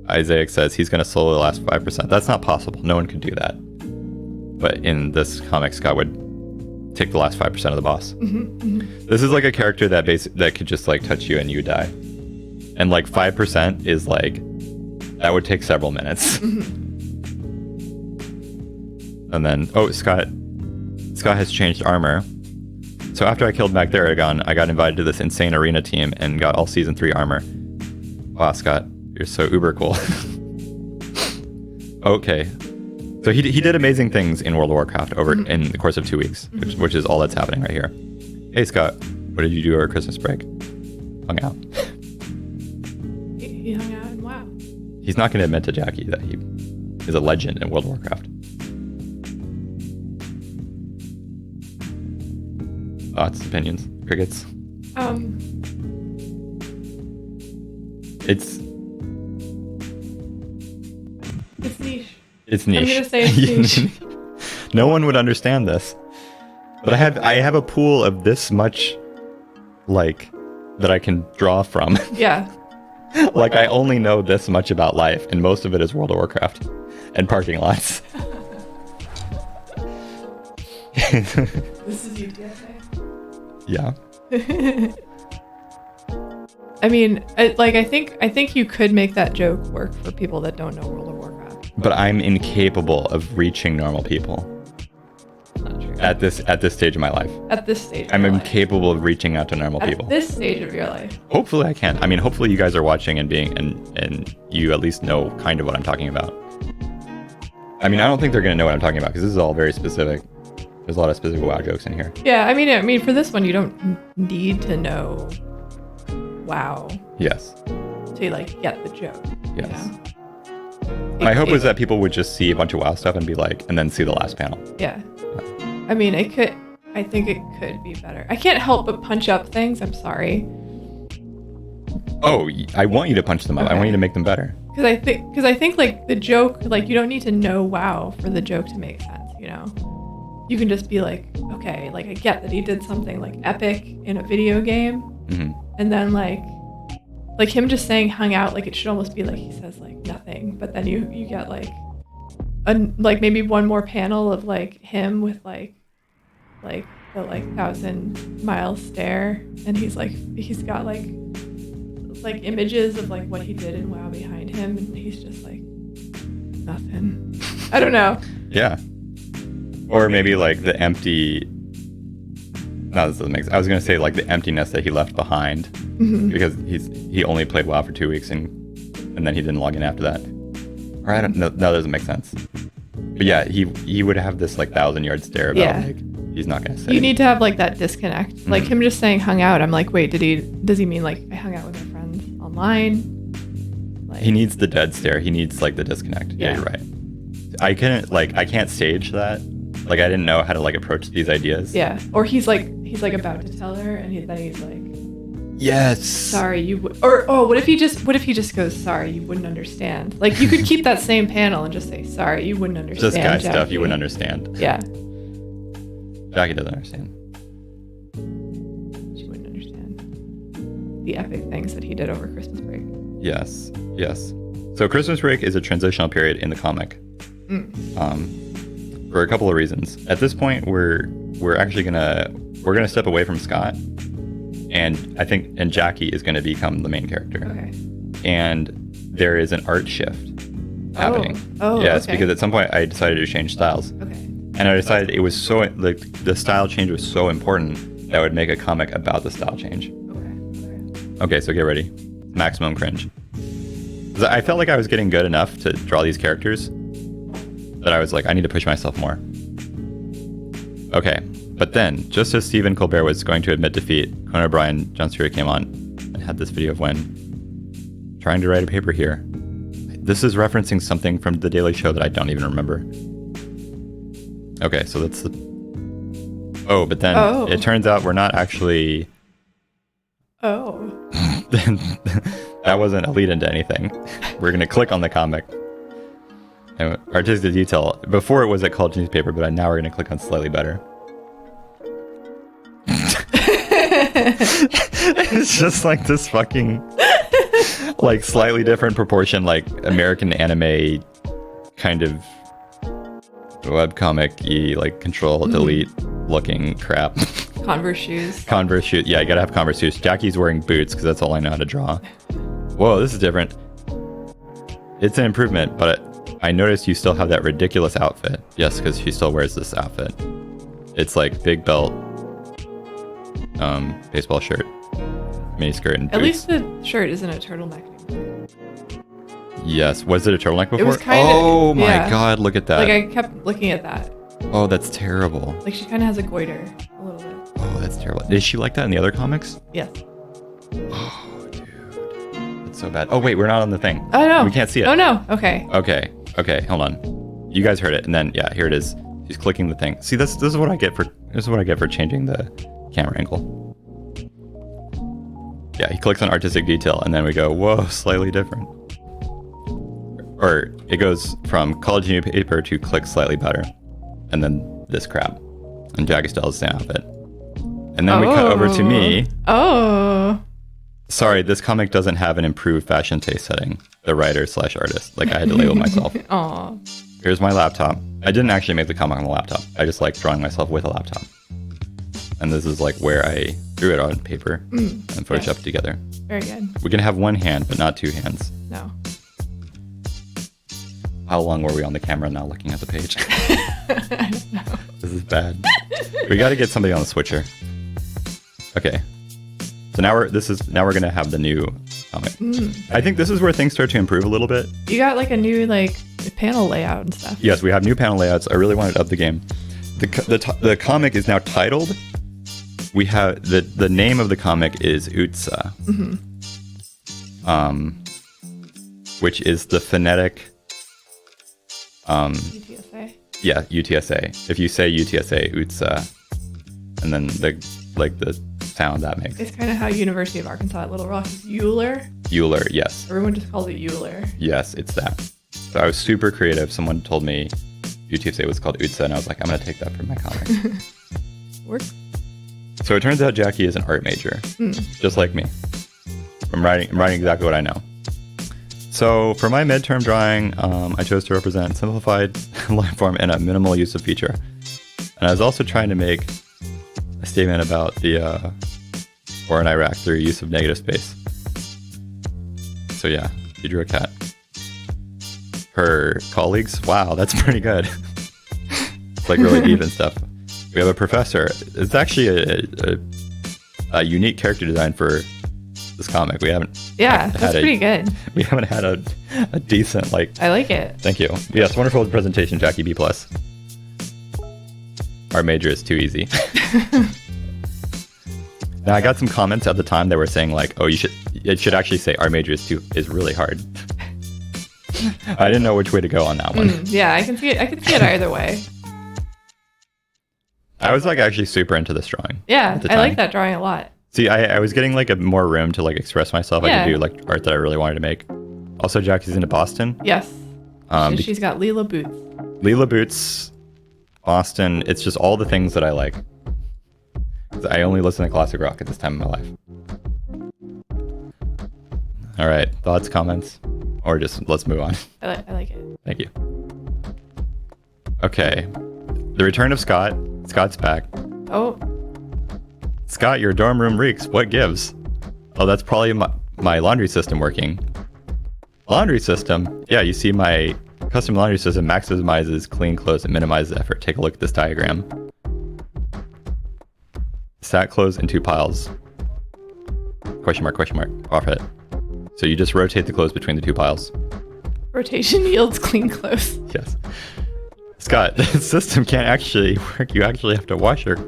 Speaker 1: Isaac says he's going to solo the last 5%. That's not possible. No one could do that. But in this comic, Scott would take the last 5% of the boss. This is like a character that could just like touch you and you die. And like 5% is like That would take several minutes. And then, Scott has changed armor. So after I killed Magtheragon, I got invited to this insane arena team and got all season 3 armor. Wow, Scott, you're so uber cool. Okay. So he did amazing things in World of Warcraft in the course of 2 weeks, which is all that's happening right here. Hey, Scott, what did you do over Christmas break? Hung out.
Speaker 2: He hung out and wow.
Speaker 1: He's not going to admit to Jackie that he is a legend in World of Warcraft. Thoughts, opinions, crickets? It's
Speaker 2: niche.
Speaker 1: It's niche.
Speaker 2: I'm gonna say it's niche.
Speaker 1: No one would understand this. But I have a pool of this much, like, that I can draw from.
Speaker 2: Yeah.
Speaker 1: Like, I only know this much about life, and most of it is World of Warcraft and parking lots.
Speaker 2: This is UTSA.
Speaker 1: Yeah.
Speaker 2: I mean, I think you could make that joke work for people that don't know World of Warcraft.
Speaker 1: But I'm incapable of reaching normal people.
Speaker 2: Not true.
Speaker 1: At this stage of my life.
Speaker 2: At this stage.
Speaker 1: I'm incapable of reaching out to normal people.
Speaker 2: At this stage of your life.
Speaker 1: Hopefully I can. I mean, hopefully you guys are watching and you at least know kind of what I'm talking about. I mean, I don't think they're going to know what I'm talking about because this is all very specific. There's a lot of specific WoW jokes in here.
Speaker 2: Yeah, I mean, for this one, you don't need to know WoW.
Speaker 1: Yes.
Speaker 2: To like get the joke.
Speaker 1: Yes.
Speaker 2: You know?
Speaker 1: My hope was that people would just see a bunch of WoW stuff and be like, and then see the last panel.
Speaker 2: Yeah. I mean, I think it could be better. I can't help but punch up things. I'm sorry.
Speaker 1: Oh, I want you to punch them up.
Speaker 2: Okay.
Speaker 1: I want you to make them better.
Speaker 2: Because I think like the joke, like you don't need to know WoW for the joke to make sense. You know, you can just be like, okay, like I get that he did something like epic in a video game, and then like him just saying hung out, like it should almost be like he says like nothing, but then you get like maybe one more panel of like him with like the 1,000-mile stare, and he's got like images of like what he did in WoW behind him, and he's just like nothing. I don't know.
Speaker 1: Yeah. Or maybe like the empty. No, this doesn't make sense. I was gonna say like the emptiness that he left behind because he only played WoW for 2 weeks and then he didn't log in after that. Or I don't know. That doesn't make sense. But yeah, he would have this like 1,000-yard stare about like he's not gonna say.
Speaker 2: You need to have like that disconnect. Like him just saying hung out. I'm like, wait, does he mean like I hung out with my friends online? Like,
Speaker 1: he needs the dead stare. He needs like the disconnect. Yeah, you're right. I can't stage that. Like I didn't know how to like approach these ideas.
Speaker 2: Yeah. Or he's like about to tell her, and then he's like,
Speaker 1: yes.
Speaker 2: Sorry, you would. Or what if he just goes, sorry, you wouldn't understand. Like you could keep that same panel and just say, sorry, you wouldn't understand.
Speaker 1: Just guy
Speaker 2: Jackie.
Speaker 1: stuff you wouldn't understand.
Speaker 2: Yeah.
Speaker 1: Jackie doesn't understand.
Speaker 2: She wouldn't understand the epic things that he did over Christmas break.
Speaker 1: Yes. So Christmas break is a transitional period in the comic. For a couple of reasons. At this point, we're actually gonna step away from Scott, and Jackie is gonna become the main character.
Speaker 2: Okay.
Speaker 1: And there is an art shift happening.
Speaker 2: Oh.
Speaker 1: Yes,
Speaker 2: okay.
Speaker 1: because at some point I decided to change styles.
Speaker 2: Okay.
Speaker 1: And I decided it was so like the style change was so important that I would make a comic about the style change. Okay, so get ready. Maximum cringe. 'Cause I felt like I was getting good enough to draw these characters that I was like, I need to push myself more. Okay, but then, just as Stephen Colbert was going to admit defeat, Conan O'Brien, Jon Stewart came on and had this video of when trying to write a paper here. This is referencing something from The Daily Show that I don't even remember. Okay, so that's the... Oh, but then it turns out we're not actually...
Speaker 2: Oh.
Speaker 1: That wasn't a lead into anything. We're going to click on the comic. And artistic detail. Before it was a college newspaper, but now we're going to click on slightly better. It's just like this fucking... like slightly different proportion, like American anime kind of webcomic-y, like control-delete looking crap.
Speaker 2: Converse shoes.
Speaker 1: Converse shoes. Yeah, you gotta have Converse shoes. Jackie's wearing boots because that's all I know how to draw. Whoa, this is different. It's an improvement, but I noticed you still have that ridiculous outfit. Yes, because she still wears this outfit. It's like big belt, baseball shirt, mini skirt, and boots.
Speaker 2: At least the shirt isn't a turtleneck anymore.
Speaker 1: Yes. Was it a turtleneck before?
Speaker 2: It was kind of.
Speaker 1: Oh my god, look at that.
Speaker 2: Like I kept looking at that.
Speaker 1: Oh, that's terrible.
Speaker 2: Like she kind of has a goiter a little bit.
Speaker 1: Oh, that's terrible. Is she like that in the other comics?
Speaker 2: Yes.
Speaker 1: Oh, dude. That's so bad. Oh, wait, we're not on the thing.
Speaker 2: Oh, no.
Speaker 1: We can't see it.
Speaker 2: Oh, no. Okay.
Speaker 1: Okay, hold on. You guys heard it, and then, yeah, here it is. She's clicking the thing. See, this is what I get for changing the camera angle. Yeah, he clicks on artistic detail, and then we go, whoa, slightly different. Or it goes from college newspaper to click slightly better. And then this crap. And Jackie still has the same outfit. And then we cut over to me.
Speaker 2: Oh.
Speaker 1: Sorry, this comic doesn't have an improved fashion taste setting. The writer/artist. Like, I had to label myself.
Speaker 2: Aw.
Speaker 1: Here's my laptop. I didn't actually make the comic on the laptop. I just like drawing myself with a laptop. And this is like where I drew it on paper and photoshopped it together.
Speaker 2: Very good.
Speaker 1: We can have one hand, but not two hands.
Speaker 2: No.
Speaker 1: How long were we on the camera now looking at the page?
Speaker 2: I don't know.
Speaker 1: This is bad. We got to get somebody on the switcher. Okay. So now we're gonna have the new comic. I think this is where things start to improve a little bit.
Speaker 2: You got like a new like panel layout and stuff.
Speaker 1: Yes, we have new panel layouts. I really wanted to up the game. The comic is now titled. We have the name of the comic is Utsa, which is the phonetic.
Speaker 2: UTSA.
Speaker 1: Yeah, UTSA. If you say UTSA, Utsa, and then the sound that makes.
Speaker 2: It's kind of how University of Arkansas at Little Rock is Euler.
Speaker 1: Euler, yes.
Speaker 2: Everyone just calls it Euler.
Speaker 1: Yes, it's that. So I was super creative. Someone told me UTSA was called Utsa, and I was like, I'm gonna take that for my comic.
Speaker 2: Works.
Speaker 1: So it turns out Jackie is an art major, just like me. I'm writing exactly what I know. So for my midterm drawing, I chose to represent simplified line form and a minimal use of feature. And I was also trying to make a statement about the war in Iraq through use of negative space. So yeah, she drew a cat. Her colleagues, wow, that's pretty good. It's like really deep and stuff. We have a professor. It's actually a unique character design for this comic. We haven't.
Speaker 2: Yeah, that's pretty good.
Speaker 1: We haven't had a decent
Speaker 2: I like it.
Speaker 1: Thank you. Yes, wonderful presentation, Jackie B+. Our major is too easy. Now I got some comments at the time that were saying like, oh, it should actually say our major is really hard. I didn't know which way to go on that one.
Speaker 2: Yeah, I can see it either way.
Speaker 1: I was like actually super into this drawing.
Speaker 2: Yeah, I like that drawing a lot.
Speaker 1: See, I was getting like a more room to like express myself.
Speaker 2: Yeah.
Speaker 1: I could do like art that I really wanted to make. Also, Jackie's into Boston.
Speaker 2: Yes. She's got Leela boots.
Speaker 1: Leela boots, Boston. It's just all the things that I like. 'Cause I only listen to classic rock at this time in my life. All right, thoughts, comments, or just let's move on.
Speaker 2: I like it.
Speaker 1: Thank you. Okay, the return of Scott. Scott's back.
Speaker 2: Oh.
Speaker 1: Scott, your dorm room reeks. What gives? Oh, that's probably my laundry system working. Laundry system? Yeah, you see my custom laundry system maximizes clean clothes and minimizes effort. Take a look at this diagram. Stack clothes in 2 piles. Question mark, off it. So you just rotate the clothes between the 2 piles.
Speaker 2: Rotation yields clean clothes.
Speaker 1: Yes. Scott, the system can't actually work. You actually have to wash your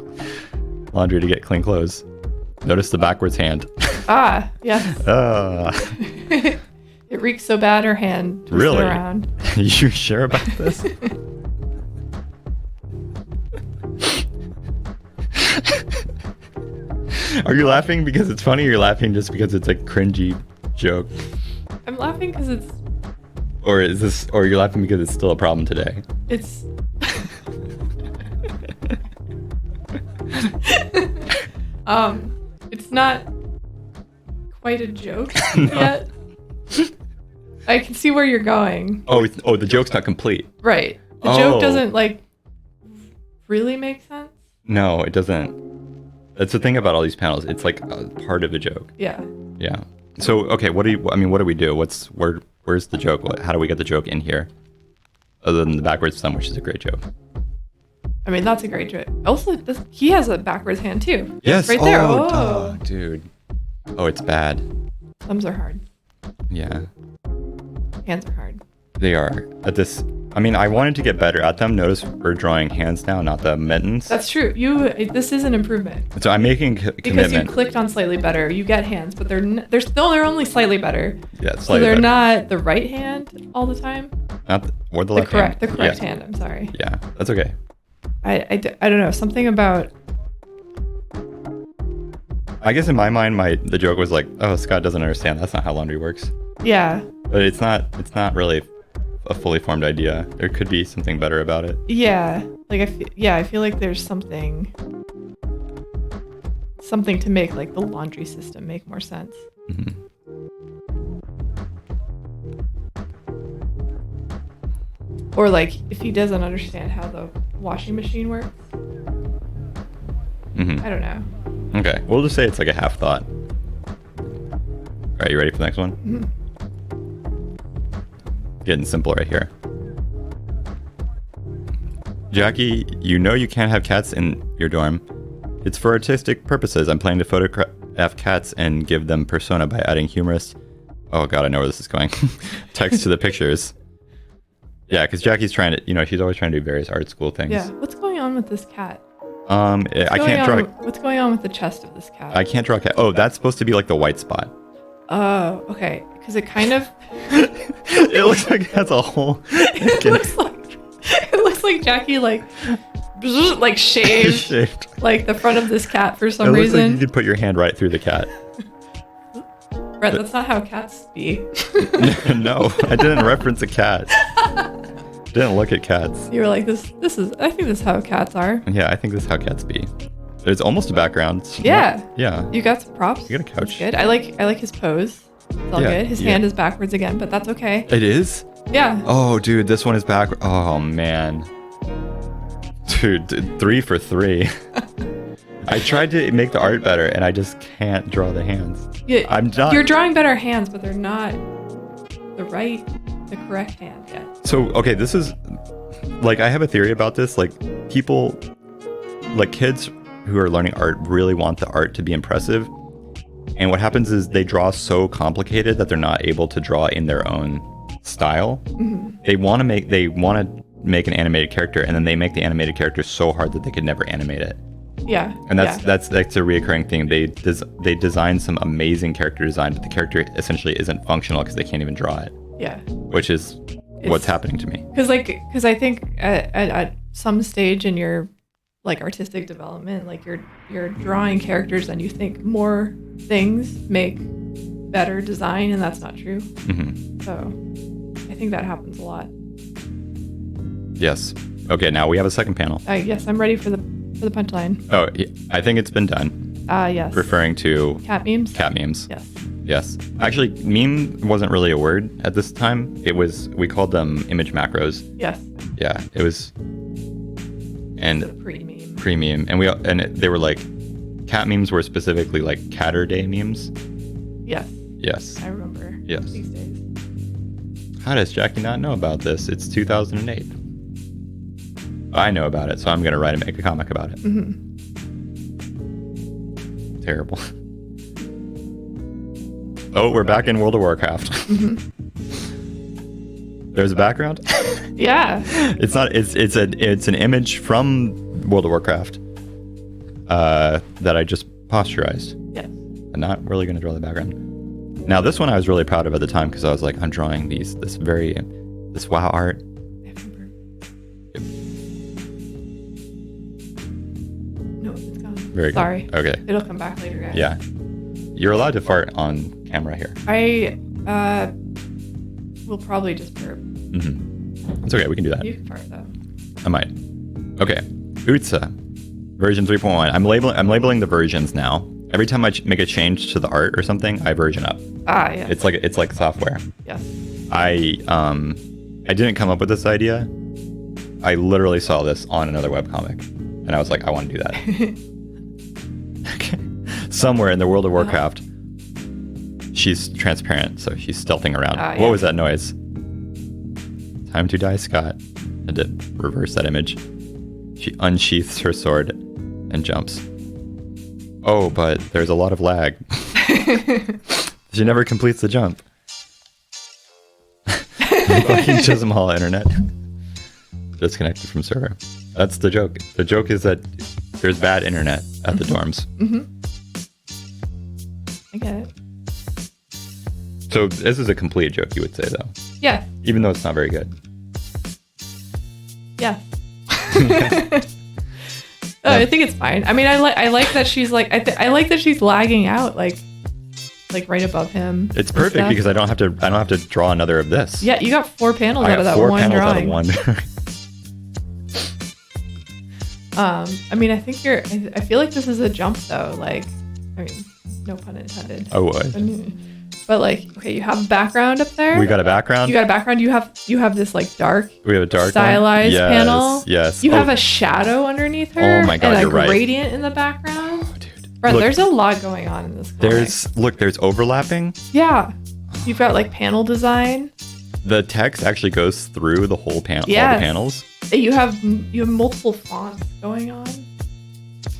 Speaker 1: laundry to get clean clothes. Notice the backwards hand.
Speaker 2: Ah, yes. It reeks so bad her hand twisted
Speaker 1: really?
Speaker 2: around.
Speaker 1: You sure about this? Are you laughing because it's funny, or you're laughing just because it's a cringy joke?
Speaker 2: I'm laughing because it's...
Speaker 1: Or you're laughing because it's still a problem today?
Speaker 2: It's... It's not quite a joke yet. I can see where you're going.
Speaker 1: Oh, the joke's not complete.
Speaker 2: Right. The joke doesn't, like, really make sense.
Speaker 1: No, it doesn't. That's the thing about all these panels. It's like a part of a joke.
Speaker 2: Yeah.
Speaker 1: Yeah. So, okay, what do we do? Where's the joke? How do we get the joke in here? Other than the backwards thumb, which is a great joke.
Speaker 2: I mean, that's a great joke. Also, he has a backwards hand too.
Speaker 1: Yes.
Speaker 2: Right there.
Speaker 1: Oh, dude. Oh, it's bad.
Speaker 2: Thumbs are hard.
Speaker 1: Yeah.
Speaker 2: Hands are hard.
Speaker 1: They are. At this, I mean, I wanted to get better at them. Notice we're drawing hands now, not the mittens.
Speaker 2: That's true. This is an improvement.
Speaker 1: So I'm making
Speaker 2: Because
Speaker 1: commitment.
Speaker 2: you clicked on slightly better. You get hands, but they're only slightly better.
Speaker 1: Yeah,
Speaker 2: So
Speaker 1: slightly
Speaker 2: they're
Speaker 1: better.
Speaker 2: not the right hand all the time.
Speaker 1: Not or the
Speaker 2: The
Speaker 1: left hand.
Speaker 2: correct
Speaker 1: Yeah.
Speaker 2: hand. I'm sorry.
Speaker 1: Yeah, that's okay.
Speaker 2: I don't know, something about.
Speaker 1: I guess in my mind, the joke was like, oh, Scott doesn't understand. That's not how laundry works.
Speaker 2: Yeah.
Speaker 1: But it's not really a fully formed idea. There could be something better about it.
Speaker 2: Yeah. Like I feel like there's something to make like the laundry system make more sense.
Speaker 1: Mm-hmm.
Speaker 2: Or like if he doesn't understand how the washing machine works.
Speaker 1: Mm-hmm.
Speaker 2: I don't know.
Speaker 1: Okay, we'll just say it's like a half thought. All right, you ready for the next one?
Speaker 2: Mm-hmm.
Speaker 1: Getting simple right here. Jackie, you know you can't have cats in your dorm. It's for artistic purposes. I'm planning to photograph cats and give them persona by adding humorous... Oh god, I know where this is going. Text to the pictures. Yeah, because Jackie's trying to, she's always trying to do various art school things.
Speaker 2: Yeah. What's going on with this cat?
Speaker 1: I can't draw...
Speaker 2: What's going on with the chest of this cat?
Speaker 1: I can't draw a cat. Oh, that's supposed to be like the white spot.
Speaker 2: Oh, okay. Because it kind of...
Speaker 1: It looks like it has a hole.
Speaker 2: it looks like Jackie like shaved
Speaker 1: Shaved.
Speaker 2: like the front of this cat for some
Speaker 1: It looks like
Speaker 2: reason.
Speaker 1: you could put your hand right through the cat.
Speaker 2: Brett, that's not how cats be.
Speaker 1: No, I didn't reference a cat. Didn't look at cats.
Speaker 2: You were like, I think this is how cats are.
Speaker 1: Yeah, I think this is how cats be. There's almost a background.
Speaker 2: Yeah.
Speaker 1: Yeah.
Speaker 2: You got some props.
Speaker 1: You got a couch.
Speaker 2: That's good. I like his pose. It's all
Speaker 1: Yeah,
Speaker 2: good. His
Speaker 1: yeah.
Speaker 2: hand is backwards again, but that's okay.
Speaker 1: It is?
Speaker 2: Yeah.
Speaker 1: Oh, dude, this one is back. Oh, man. Dude, 3 for 3. I tried to make the art better, and I just can't draw the hands.
Speaker 2: Yeah,
Speaker 1: I'm not.
Speaker 2: You're drawing better hands, but they're not the correct hand yet.
Speaker 1: So, okay, this is... Like, I have a theory about this. Like, people... Like, kids who are learning art really want the art to be impressive. And what happens is they draw so complicated that they're not able to draw in their own style.
Speaker 2: Mm-hmm.
Speaker 1: They want to make an animated character, and then they make the animated character so hard that they could never animate it.
Speaker 2: Yeah.
Speaker 1: And that's a reoccurring thing. They design some amazing character design, but the character essentially isn't functional because they can't even draw it.
Speaker 2: Yeah.
Speaker 1: Which is what's happening to me.
Speaker 2: Because I think at some stage in your like artistic development, like you're drawing characters and you think more things make better design, and that's not true.
Speaker 1: Mm-hmm.
Speaker 2: So I think that happens a lot.
Speaker 1: Yes. Okay, now we have a second panel.
Speaker 2: Yes, I'm ready for the punchline.
Speaker 1: Oh, I think it's been done.
Speaker 2: Yes.
Speaker 1: Referring to
Speaker 2: Cat memes?
Speaker 1: cat memes.
Speaker 2: Yes.
Speaker 1: Yes. Actually, meme wasn't really a word at this time. We called them image macros.
Speaker 2: Yes.
Speaker 1: Yeah, it was. And
Speaker 2: The pre-meme.
Speaker 1: premium, and they were like, cat memes were specifically like Catterday memes.
Speaker 2: Yes.
Speaker 1: Yes.
Speaker 2: I remember.
Speaker 1: Yes.
Speaker 2: These days.
Speaker 1: How does Jackie not know about this? It's 2008. I know about it, so I'm gonna write and make a comic about it.
Speaker 2: Mm-hmm.
Speaker 1: Terrible. Oh, we're back in World of Warcraft.
Speaker 2: Mm-hmm.
Speaker 1: There's a background.
Speaker 2: Yeah.
Speaker 1: It's not. It's an image from World of Warcraft that I just posturized.
Speaker 2: Yes.
Speaker 1: I'm not really going to draw the background. Now, this one I was really proud of at the time because I was like, I'm drawing this WoW art.
Speaker 2: I remember.
Speaker 1: Yep.
Speaker 2: No, it's gone.
Speaker 1: Very
Speaker 2: Sorry.
Speaker 1: good. Okay.
Speaker 2: It'll come back later, guys.
Speaker 1: Yeah. You're allowed to fart on camera here.
Speaker 2: I will probably just burp.
Speaker 1: Mm-hmm. It's okay. We can do that.
Speaker 2: You can fart though.
Speaker 1: I might. Okay. Utsa, version 3.1. I'm labeling the versions now. Every time I make a change to the art or something, I version up.
Speaker 2: Yes.
Speaker 1: It's like software.
Speaker 2: Yes.
Speaker 1: I didn't come up with this idea. I literally saw this on another webcomic, and I was like, I want to do that. Okay. Somewhere in the World of Warcraft, she's transparent, so she's stealthing around.
Speaker 2: Yeah.
Speaker 1: What was that noise? Time to die, Scott. I did reverse that image. She unsheaths her sword and jumps. Oh, but there's a lot of lag. She never completes the jump. Fucking Chisholm Hall internet. Disconnected from server. That's the joke. The joke is that there's bad internet at the dorms.
Speaker 2: I get it.
Speaker 1: So this is a complete joke, you would say, though.
Speaker 2: Yeah.
Speaker 1: Even though it's not very good.
Speaker 2: Yeah. I think it's fine. I mean, I like that she's like I like that she's lagging out like right above him.
Speaker 1: It's perfect because I don't have to draw another of this.
Speaker 2: Yeah, you got 4 panels out of that
Speaker 1: 4
Speaker 2: one
Speaker 1: panels
Speaker 2: drawing.
Speaker 1: out of one.
Speaker 2: I mean, I think I feel like this is a jump though. Like, I mean, no pun intended.
Speaker 1: Oh, what?
Speaker 2: But like, okay, you have a background up there.
Speaker 1: We got a background.
Speaker 2: You got a background. You have this like dark.
Speaker 1: We have a dark
Speaker 2: stylized
Speaker 1: one.
Speaker 2: panel.
Speaker 1: Yes.
Speaker 2: You have a shadow underneath her.
Speaker 1: Oh my God,
Speaker 2: and
Speaker 1: you're right.
Speaker 2: a gradient in the background.
Speaker 1: Oh, dude.
Speaker 2: Bro,
Speaker 1: Look,
Speaker 2: there's a lot going on in this comic.
Speaker 1: There's overlapping.
Speaker 2: Yeah. You've got like panel design.
Speaker 1: The text actually goes through the whole panel.
Speaker 2: Yes.
Speaker 1: All the panels.
Speaker 2: You have multiple fonts going on.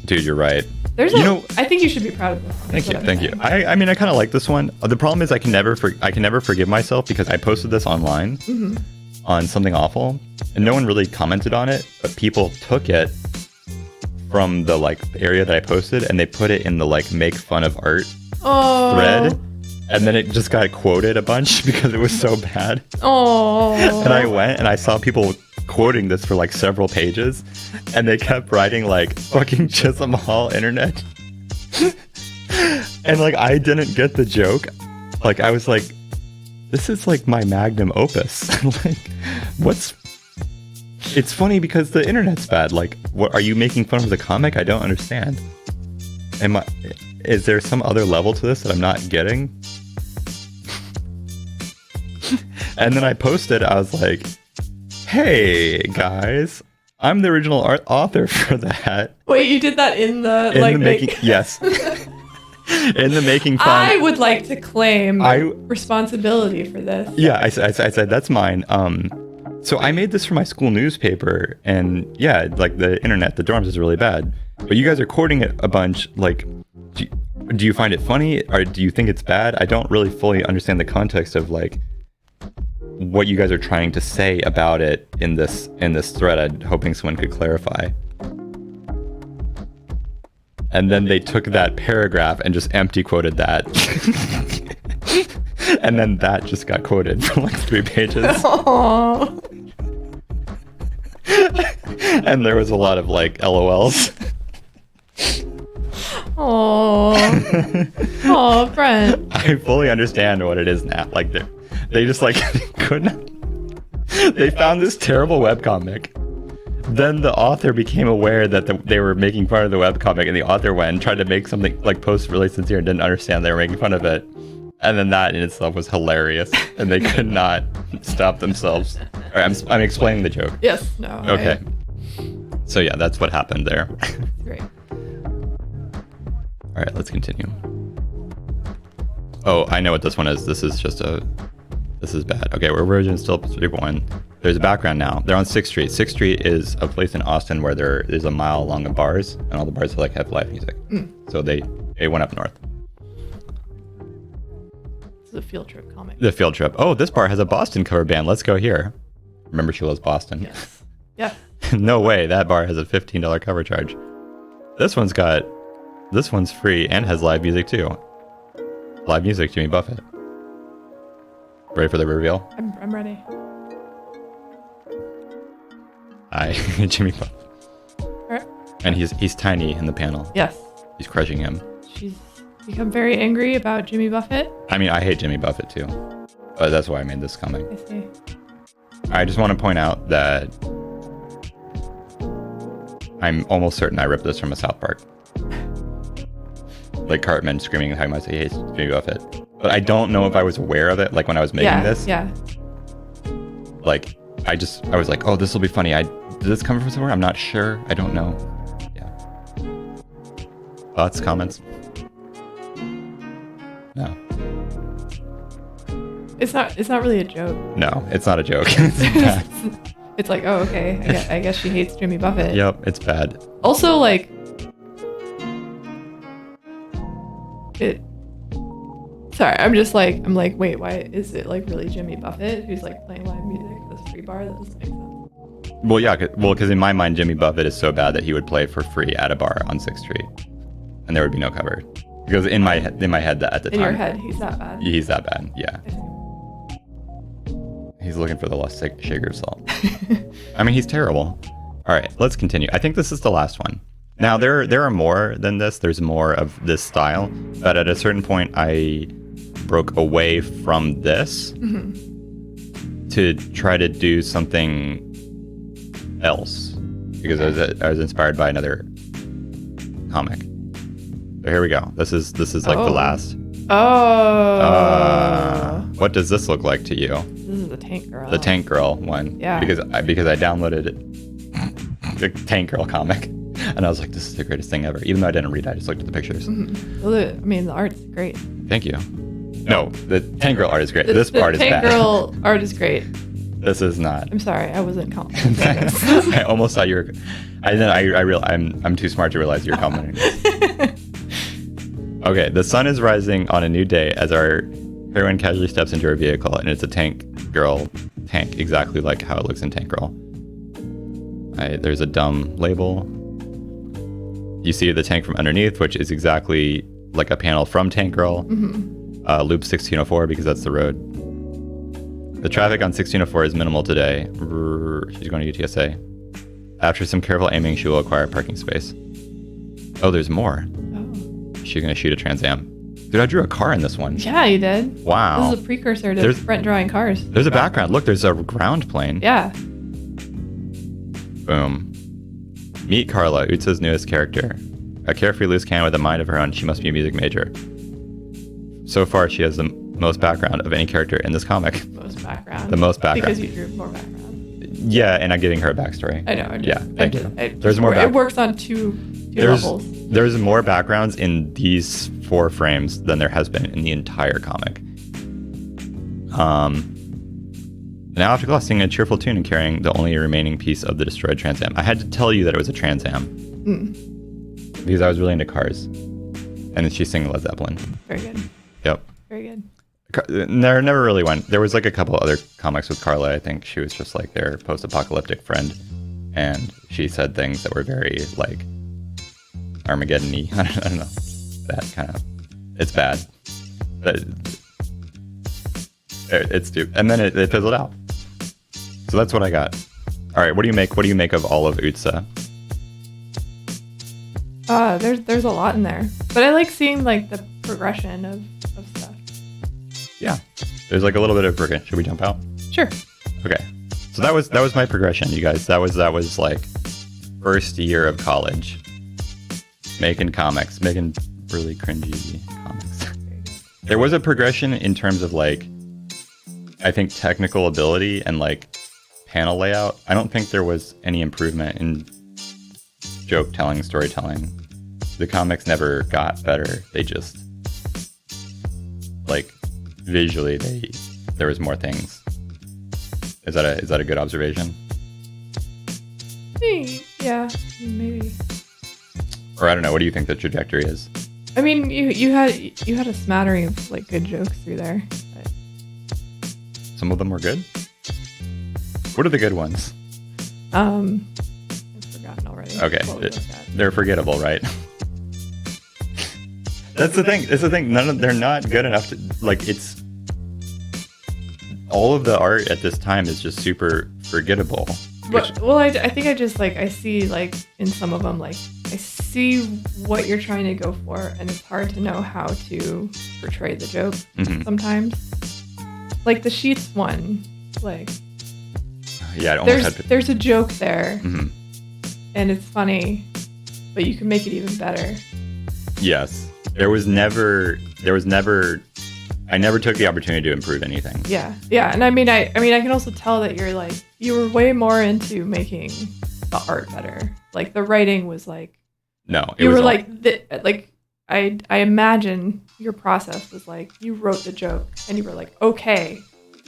Speaker 1: Dude, you're right.
Speaker 2: I think you should be proud of this.
Speaker 1: Thank you. I mean, I kind of like this one. The problem is I can never forgive myself because I posted this online on Something Awful, and no one really commented on it, but people took it from the like area that I posted and they put it in the like make fun of art thread, and then it just got quoted a bunch because it was so bad.
Speaker 2: Oh.
Speaker 1: And I went and I saw people quoting this for like several pages, and they kept writing like fucking Chisholm Hall internet. And like I didn't get the joke. Like I was like, this is like my magnum opus. Like, it's funny because the internet's bad. Like, what are you making fun of the comic? I don't understand. Is there some other level to this that I'm not getting? And then I posted, I was like, hey guys, I'm the original author for that.
Speaker 2: Wait, you did that in the making?
Speaker 1: Yes. In the making fun.
Speaker 2: I would like to claim responsibility for this.
Speaker 1: Yeah, I said that's mine. So I made this for my school newspaper, and yeah, like the internet, the dorms is really bad. But you guys are quoting it a bunch. Like, do you find it funny, or do you think it's bad? I don't really fully understand the context of like what you guys are trying to say about it in this thread. I'm hoping someone could clarify. And then they took that paragraph and just empty quoted that. And then that just got quoted for like 3 pages.
Speaker 2: Aww.
Speaker 1: And there was a lot of like LOLs.
Speaker 2: Oh, Brent.
Speaker 1: I fully understand what it is now. Like they just like couldn't. They found this terrible webcomic. Then the author became aware that they were making fun of the webcomic, and the author went and tried to make something like post really sincere and didn't understand they were making fun of it. And then that in itself was hilarious, and they could not stop themselves. All right, I'm explaining the joke.
Speaker 2: Yes. No.
Speaker 1: Okay. So yeah, that's what happened there.
Speaker 2: Great.
Speaker 1: All right, let's continue. Oh, I know what this one is. This is bad. Okay, we're version still 3.1. There's a background now. They're on 6th Street. 6th Street is a place in Austin where there is a mile long of bars, and all the bars have live music. So they went up north.
Speaker 2: This is a field trip comic.
Speaker 1: The field trip. Oh, this bar has a Boston cover band. Let's go here. Remember, she loves Boston.
Speaker 2: Yes. Yeah.
Speaker 1: No way. That bar has a $15 cover charge. This one's free and has live music too. Live music, Jimmy Buffett. Ready for the reveal?
Speaker 2: I'm ready.
Speaker 1: Hi, Jimmy Buffett.
Speaker 2: Alright.
Speaker 1: And he's tiny in the panel.
Speaker 2: Yes.
Speaker 1: He's crushing him.
Speaker 2: She's become very angry about Jimmy Buffett.
Speaker 1: I mean, I hate Jimmy Buffett too. But that's why I made this comic.
Speaker 2: I see.
Speaker 1: I just want to point out that I'm almost certain I ripped this from a South Park. Like Cartman screaming how much he hates Jimmy Buffett. But I don't know if I was aware of it, like when I was making this.
Speaker 2: Yeah.
Speaker 1: Like, I was like, oh, this will be funny. Did this come from somewhere? I'm not sure. I don't know. Yeah. Thoughts, comments? No.
Speaker 2: It's not really a joke.
Speaker 1: No, it's not a joke. It's bad.
Speaker 2: It's like, oh, okay. I guess she hates Jimmy Buffett.
Speaker 1: Yep, it's bad.
Speaker 2: Also, like, sorry, I'm like, wait, why is it like really Jimmy Buffett who's like playing live music at this free bar? That doesn't make sense.
Speaker 1: Well, yeah, because in my mind, Jimmy Buffett is so bad that he would play for free at a bar on 6th Street, and there would be no cover. Because in my head, that at the time,
Speaker 2: in your head, he's that bad.
Speaker 1: He's that bad. Yeah. He's looking for the lost shaker of salt. I mean, he's terrible. All right, let's continue. I think this is the last one. Now, there are more than this. There's more of this style, but at a certain point, I broke away from this to try to do something else because I was inspired by another comic. So here we go. This is like the last. What does this look like to you?
Speaker 2: This is the Tank Girl.
Speaker 1: The Tank Girl one.
Speaker 2: Yeah.
Speaker 1: Because I downloaded the Tank Girl comic, and I was like, this is the greatest thing ever. Even though I didn't read it, I just looked at the pictures.
Speaker 2: Well, I mean, the art's great.
Speaker 1: Thank you. No, the Tank Girl art is great. This part is bad.
Speaker 2: The Tank Girl art is great.
Speaker 1: This is not.
Speaker 2: I'm sorry, I wasn't commenting.
Speaker 1: I almost thought you were. I'm too smart to realize you're commenting. Okay, the sun is rising on a new day as our heroine casually steps into her vehicle, and it's a Tank Girl tank, exactly like how it looks in Tank Girl. There's a dumb label. You see the tank from underneath, which is exactly like a panel from Tank Girl. Loop 1604, because that's the road. The traffic on 1604 is minimal today. She's going to UTSA. After some careful aiming, she will acquire a parking space. Oh, there's more. She's going to shoot a Trans Am. Dude, I drew a car in this one.
Speaker 2: Yeah, you did.
Speaker 1: Wow.
Speaker 2: This is a precursor to Brent drawing cars.
Speaker 1: There's a background. Look, there's a ground plane.
Speaker 2: Yeah.
Speaker 1: Boom. Meet Carla, Utsa's newest character. A carefree loose cannon with a mind of her own, she must be a music major. So far, she has the most background of any character in this comic.
Speaker 2: Most background.
Speaker 1: The most background.
Speaker 2: Because you drew more background.
Speaker 1: Yeah, and I'm giving her a backstory.
Speaker 2: I know.
Speaker 1: Yeah, thank you. There's more
Speaker 2: It works on two levels.
Speaker 1: There's more backgrounds in these 4 frames than there has been in the entire comic. Now after glossing a cheerful tune and carrying the only remaining piece of the destroyed Trans Am. I had to tell you that it was a Trans Am. Because I was really into cars. And then she's singing Led Zeppelin.
Speaker 2: Very good.
Speaker 1: Yep.
Speaker 2: Very good.
Speaker 1: There never really went. There was like a couple other comics with Carla. I think she was just like their post-apocalyptic friend. And she said things that were very like Armageddon-y. I don't know. That kind of, it's bad. But it's stupid. And then it fizzled out. So that's what I got. All right, what do you make of all of Utsa?
Speaker 2: There's a lot in there. But I like seeing like the progression of stuff.
Speaker 1: Yeah. There's like a little bit of progression. Should we jump out?
Speaker 2: Sure.
Speaker 1: Okay. So that was my progression, you guys. That was like first year of college. Making really cringy comics. There was a progression in terms of like, I think technical ability and like panel layout. I don't think there was any improvement in joke telling, storytelling. The comics never got better. They just like visually there was more things. Is that a good observation?
Speaker 2: Yeah, maybe.
Speaker 1: Or I don't know. What do you think the trajectory is?
Speaker 2: I mean, you had a smattering of like good jokes through there. But...
Speaker 1: Some of them were good. What are the good ones?
Speaker 2: I've forgotten already.
Speaker 1: Okay, they're forgettable, right? That's the thing. They're not good enough to like. It's all of the art at this time is just super forgettable.
Speaker 2: Well, I think I just like I see like in some of them like I see what you're trying to go for, and it's hard to know how to portray the joke sometimes. Like the Sheets one, like
Speaker 1: yeah,
Speaker 2: there's a joke there, and it's funny, but you can make it even better.
Speaker 1: Yes, I never took the opportunity to improve anything.
Speaker 2: Yeah, and I mean, I can also tell that you were way more into making the art better. Like the writing was like,
Speaker 1: no,
Speaker 2: you were like I imagine your process was like you wrote the joke and you were like, okay,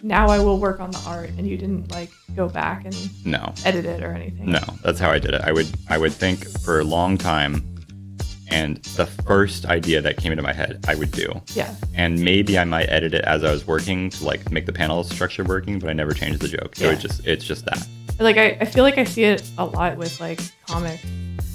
Speaker 2: now I will work on the art, and you didn't like go back and
Speaker 1: No.
Speaker 2: edit it or anything.
Speaker 1: No, that's how I did it. I would think for a long time, and the first idea that came into my head, I would do.
Speaker 2: Yeah.
Speaker 1: And maybe I might edit it as I was working to like make the panel structure working, but I never changed the joke. So it's just that.
Speaker 2: Like I feel like I see it a lot with like comics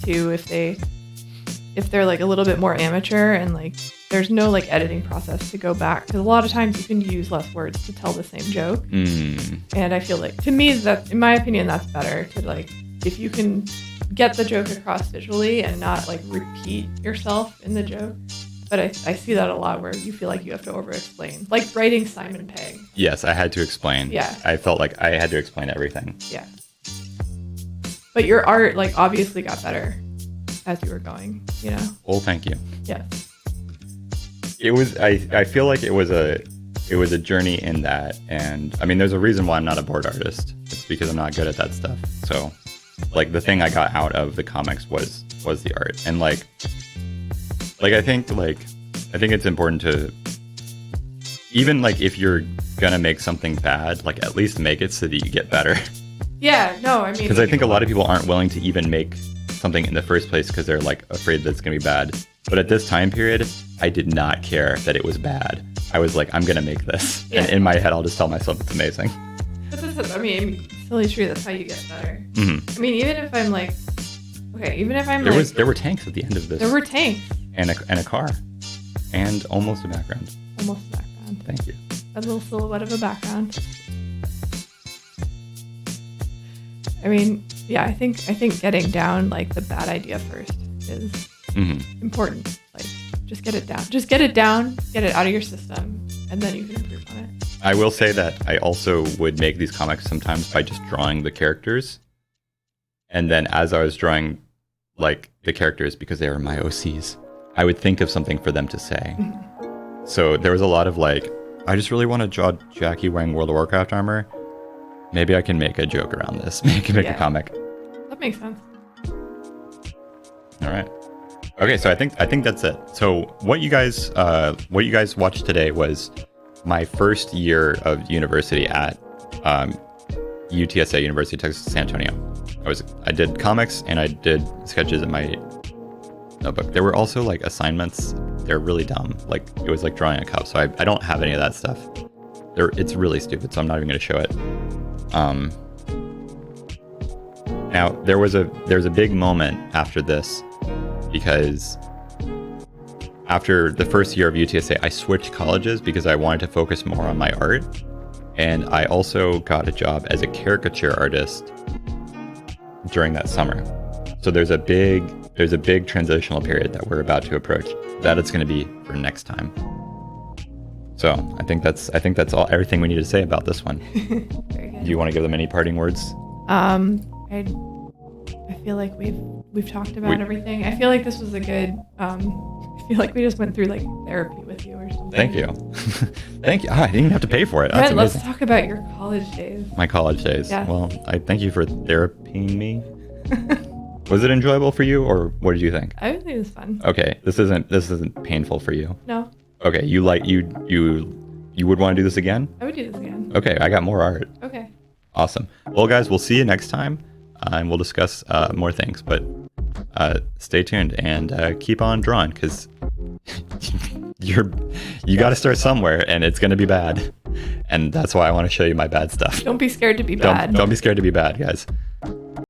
Speaker 2: too, if they're like a little bit more amateur and like there's no like editing process to go back, because a lot of times you can use less words to tell the same joke. And I feel like, to me, that, in my opinion, that's better to like, if you can get the joke across visually and not like repeat yourself in the joke. But I see that a lot where you feel like you have to over explain, like writing Simon Pegg.
Speaker 1: Yes, I had to explain.
Speaker 2: Yeah.
Speaker 1: I felt like I had to explain everything.
Speaker 2: Yeah. But your art like obviously got better as you were going, you know?
Speaker 1: Well, thank you.
Speaker 2: Yeah.
Speaker 1: It was, I feel like it was a journey in that. And I mean, there's a reason why I'm not a board artist. It's because I'm not good at that stuff. So like the thing I got out of the comics was the art. And like I think it's important to, even like if you're gonna make something bad, like at least make it so that you get better.
Speaker 2: Yeah, no, I mean,
Speaker 1: because I think a lot of people aren't willing to even make something in the first place because they're like afraid that it's gonna be bad. But at this time period, I did not care that it was bad. I was like, I'm gonna make this, and in my head, I'll just tell myself it's amazing.
Speaker 2: But I mean, it's totally true. That's how you get better.
Speaker 1: Mm-hmm.
Speaker 2: I mean, even if I'm like,
Speaker 1: there were tanks at the end of this.
Speaker 2: There were tanks.
Speaker 1: And a car. And almost a background.
Speaker 2: Almost a background.
Speaker 1: Thank you.
Speaker 2: A little silhouette of a background. I mean, yeah, I think getting down like the bad idea first is important. Like, just get it down. Just get it down, get it out of your system, and then you can improve on it.
Speaker 1: I will say that I also would make these comics sometimes by just drawing the characters. And then as I was drawing like the characters, because they were my OCs, I would think of something for them to say. So there was a lot of like, I just really want to draw Jackie wearing World of Warcraft armor. Maybe I can make a joke around this. Maybe I can make a comic.
Speaker 2: That makes sense.
Speaker 1: All right. Okay, so I think that's it. So what you guys watched today was my first year of university at UTSA, University of Texas San Antonio. I did comics and I did sketches in my notebook. There were also like assignments. They're really dumb. Like it was like drawing a cup. So I don't have any of that stuff. It's really stupid. So I'm not even going to show it. Now there was a big moment after this, because after the first year of UTSA, I switched colleges because I wanted to focus more on my art. And I also got a job as a caricature artist during that summer. So there's a big transitional period that we're about to approach. That it's going to be for next time. So I think that's everything we need to say about this one.
Speaker 2: Very good.
Speaker 1: Do you want to give them any parting words?
Speaker 2: I feel like we've talked about everything. I feel like this was a good. I feel like we just went through like therapy with you or something.
Speaker 1: Thank you. Thank you. I didn't even have to pay for it. That's
Speaker 2: let's
Speaker 1: amazing.
Speaker 2: talk about your college days.
Speaker 1: My college days.
Speaker 2: Yeah.
Speaker 1: Well, I thank you for therapying me. Was it enjoyable for you, or what did you think?
Speaker 2: I think it was fun.
Speaker 1: Okay, this isn't painful for you.
Speaker 2: No.
Speaker 1: Okay, you would want to do this again?
Speaker 2: I would do this again.
Speaker 1: Okay, I got more art.
Speaker 2: Okay.
Speaker 1: Awesome. Well, guys, we'll see you next time, and we'll discuss more things. But stay tuned and keep on drawing, because you got to start somewhere, and it's going to be bad. And that's why I want to show you my bad stuff.
Speaker 2: Don't be scared to be bad.
Speaker 1: Don't be scared to be bad, guys.